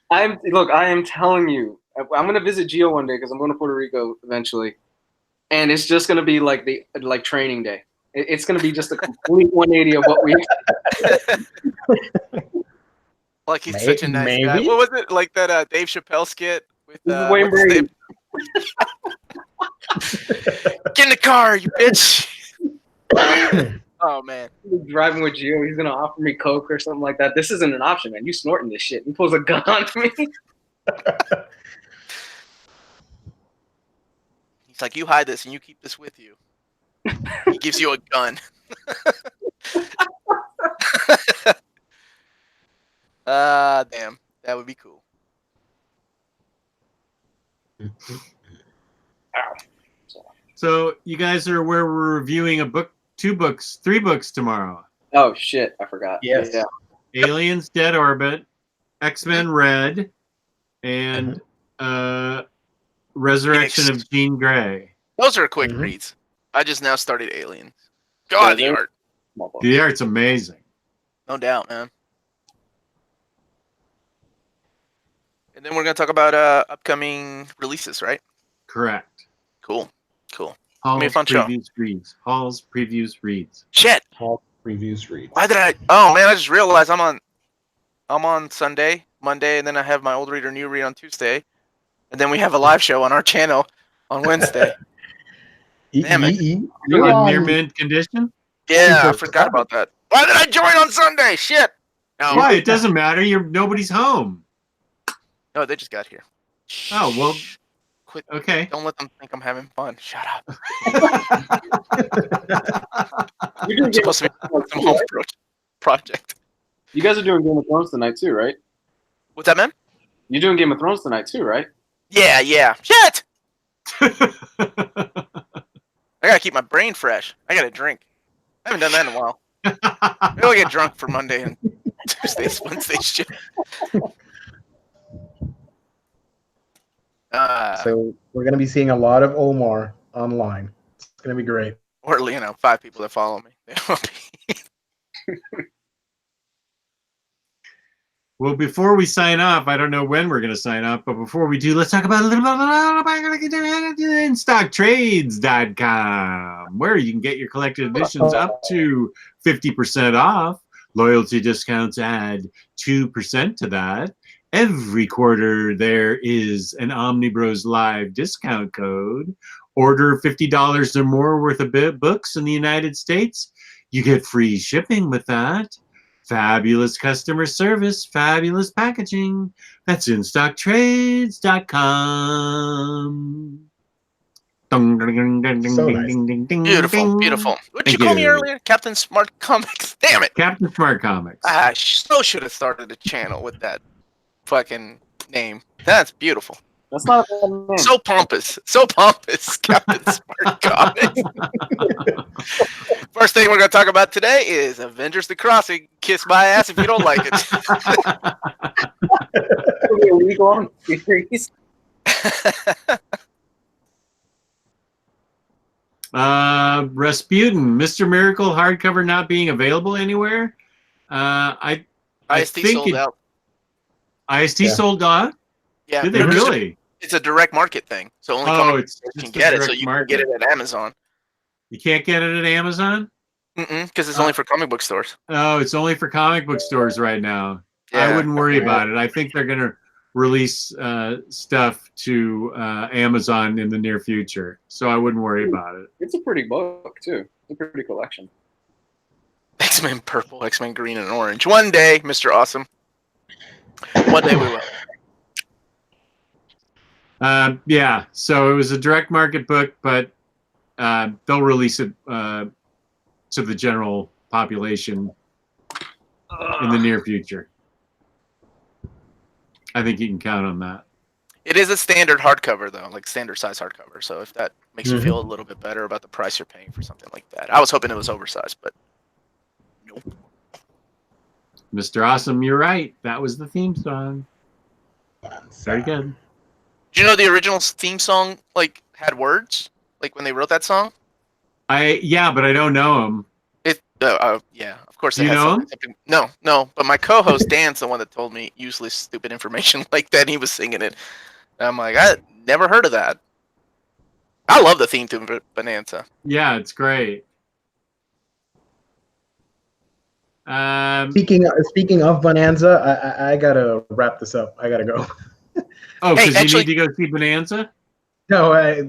I am telling you, I'm gonna visit Gio one day because I'm going to Puerto Rico eventually, and it's just gonna be like training day. It's gonna be just a complete 180 of what we. Like he's such a nice guy. What was it like that Dave Chappelle skit with Wayne Brady? Get in the car, you bitch. Oh man. Driving with Gio, he's gonna offer me coke or something like that. This isn't an option, man. You snorting this shit. He pulls a gun on me. He's like, you hide this and you keep this with you. He gives you a gun. Damn, that would be cool. So you guys are where we're reviewing a book, 2 books, 3 books tomorrow. Oh shit, I forgot. Yes. Yeah. Aliens Dead Orbit, X-Men Red, and Resurrection of Jean Grey. Those are quick reads. I just now started Aliens. God, the art. The art's amazing. No doubt, man. And then we're going to talk about upcoming releases, right? Correct. Cool. Hall's Be a fun show. Previews Reads. Hall's Previews Reads. Shit. Hall Previews Reads. Why did I? Oh man, I just realized I'm on Sunday, Monday, and then I have my old read or new read on Tuesday, and then we have a live show on our channel on Wednesday. Damn it. You're in near mint condition? Yeah, I forgot about that. Why did I join on Sunday? Shit. No. Why? It doesn't matter. Nobody's home. No, they just got here. Oh, well, Shh. Quit. okay. Don't let them think I'm having fun. Shut up. You're doing I'm supposed to be some home project. You guys are doing Game of Thrones tonight too, right? What's that, man? You're doing Game of Thrones tonight too, right? Yeah. Shit! I gotta keep my brain fresh. I gotta drink. I haven't done that in a while. Maybe I'll get drunk for Monday and Tuesdays, Wednesdays shit. So we're gonna be seeing a lot of Omar online. It's gonna be great. Or 5 people that follow me. Well, before we sign off, I don't know when we're going to sign off, but before we do, let's talk about a little bit about InStockTrades.com, where you can get your collected editions up to 50% off. Loyalty discounts add 2% to that. Every quarter, there is an Omniboslive discount code. Order $50 or more worth of books in the United States. You get free shipping with that. Fabulous customer service, fabulous packaging. That's InStockTrades.com. So nice. Beautiful. What did you call me earlier? Captain Smart Comics. Damn it. Captain Smart Comics. I so should have started a channel with that fucking name. That's beautiful. That's not a bad name. So pompous. Captain Smart Comics. First thing we're going to talk about today is Avengers the Crossing. Kiss my ass if you don't like it. Rasputin, Mr. Miracle hardcover not being available anywhere. I IST think sold out. IST sold out? Yeah. Did they really? It's a direct market thing. So only comic can get it. So you can get it at Amazon. You can't get it at Amazon? Because it's only for comic book stores. Oh, it's only for comic book stores right now. Yeah. I wouldn't worry about it. I think they're going to release stuff to Amazon in the near future, so I wouldn't worry about it. It's a pretty book too. It's a pretty collection. X-Men purple, X-Men green, and orange. One day, Mr. Awesome. One day we will. Yeah, so it was a direct market book, but they'll release it to the general population in the near future. I think you can count on that. It is a standard hardcover, though, like standard size hardcover. So if that makes you feel a little bit better about the price you're paying for something like that. I was hoping it was oversized, but nope. Mr. Awesome, you're right. That was the theme song. Very good. Did you know the original theme song had words? Like when they wrote that song? Yeah, but I don't know them. Yeah, of course. Do you know him? No. But my co-host Dan's the one that told me useless, stupid information like that. And he was singing it. And I'm like, I never heard of that. I love the theme to Bonanza. Yeah, it's great. Speaking of Bonanza, I gotta wrap this up. I gotta go. Oh, because you need to go see Bonanza? No, I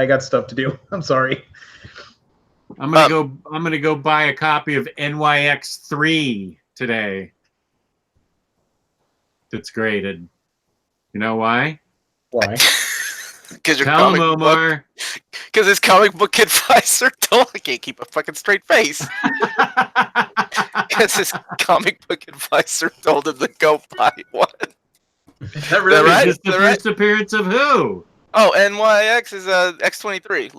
got stuff to do. I'm sorry. I'm gonna go buy a copy of NYX3 today. That's graded. You know why? Why? Because your Tell him, comic Omar. book. Because his comic book advisor told I can't keep a fucking straight face. Because his comic book advisor told him to go buy one. Is that really right? Is this the first appearance of who? Oh, NYX is X23.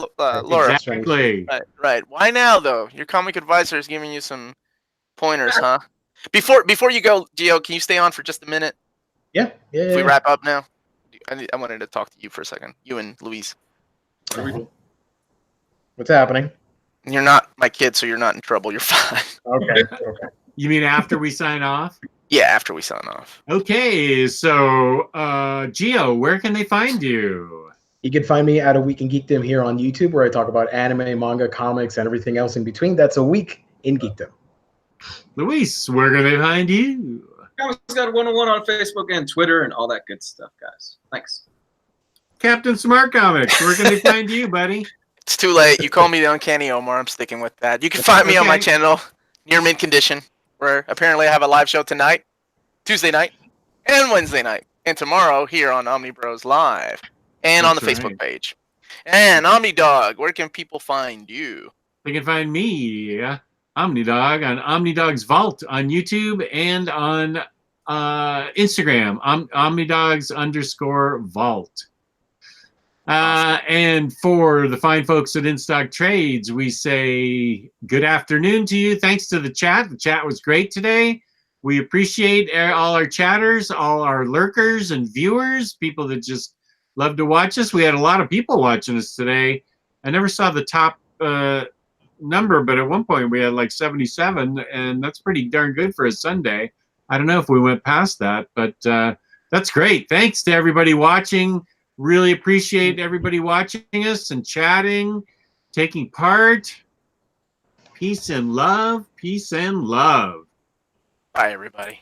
Laura. Exactly. Right. Why now, though? Your comic advisor is giving you some pointers, huh? Before you go, Gio, can you stay on for just a minute? Yeah. If we wrap up now, I wanted to talk to you for a second. You and Louise. What's happening? You're not my kid, so you're not in trouble. You're fine. Okay. You mean after we sign off? Yeah, after we sign off. Okay, so Gio, where can they find you? You can find me at A Week in Geekdom here on YouTube, where I talk about anime, manga, comics, and everything else in between. That's A Week in Geekdom. Luis, where can they find you? Comics Got 101 on Facebook and Twitter and all that good stuff, guys. Thanks. Captain Smart Comics, where can they find you, buddy? It's too late. You call me the Uncanny Omar. I'm sticking with that. You can find me on my channel, Near Mint Condition, where apparently I have a live show tonight, Tuesday night, and Wednesday night. And tomorrow here on Omnibros Live and on the That's Facebook right. page. And Omnidog, where can people find you? They can find me, Omnidog, on Omnidog's Vault on YouTube and on Instagram, Omnidogs_Vault. And for the fine folks at In Stock Trades, we say good afternoon to you. Thanks to the chat. The chat was great today. We appreciate all our chatters, all our lurkers and viewers, people that just love to watch us. We had a lot of people watching us today. I never saw the top number, but at one point we had like 77, and that's pretty darn good for a Sunday. I don't know if we went past that, but that's great. Thanks to everybody watching. Really appreciate everybody watching us and chatting, taking part. Peace and love. Peace and love. Bye, everybody.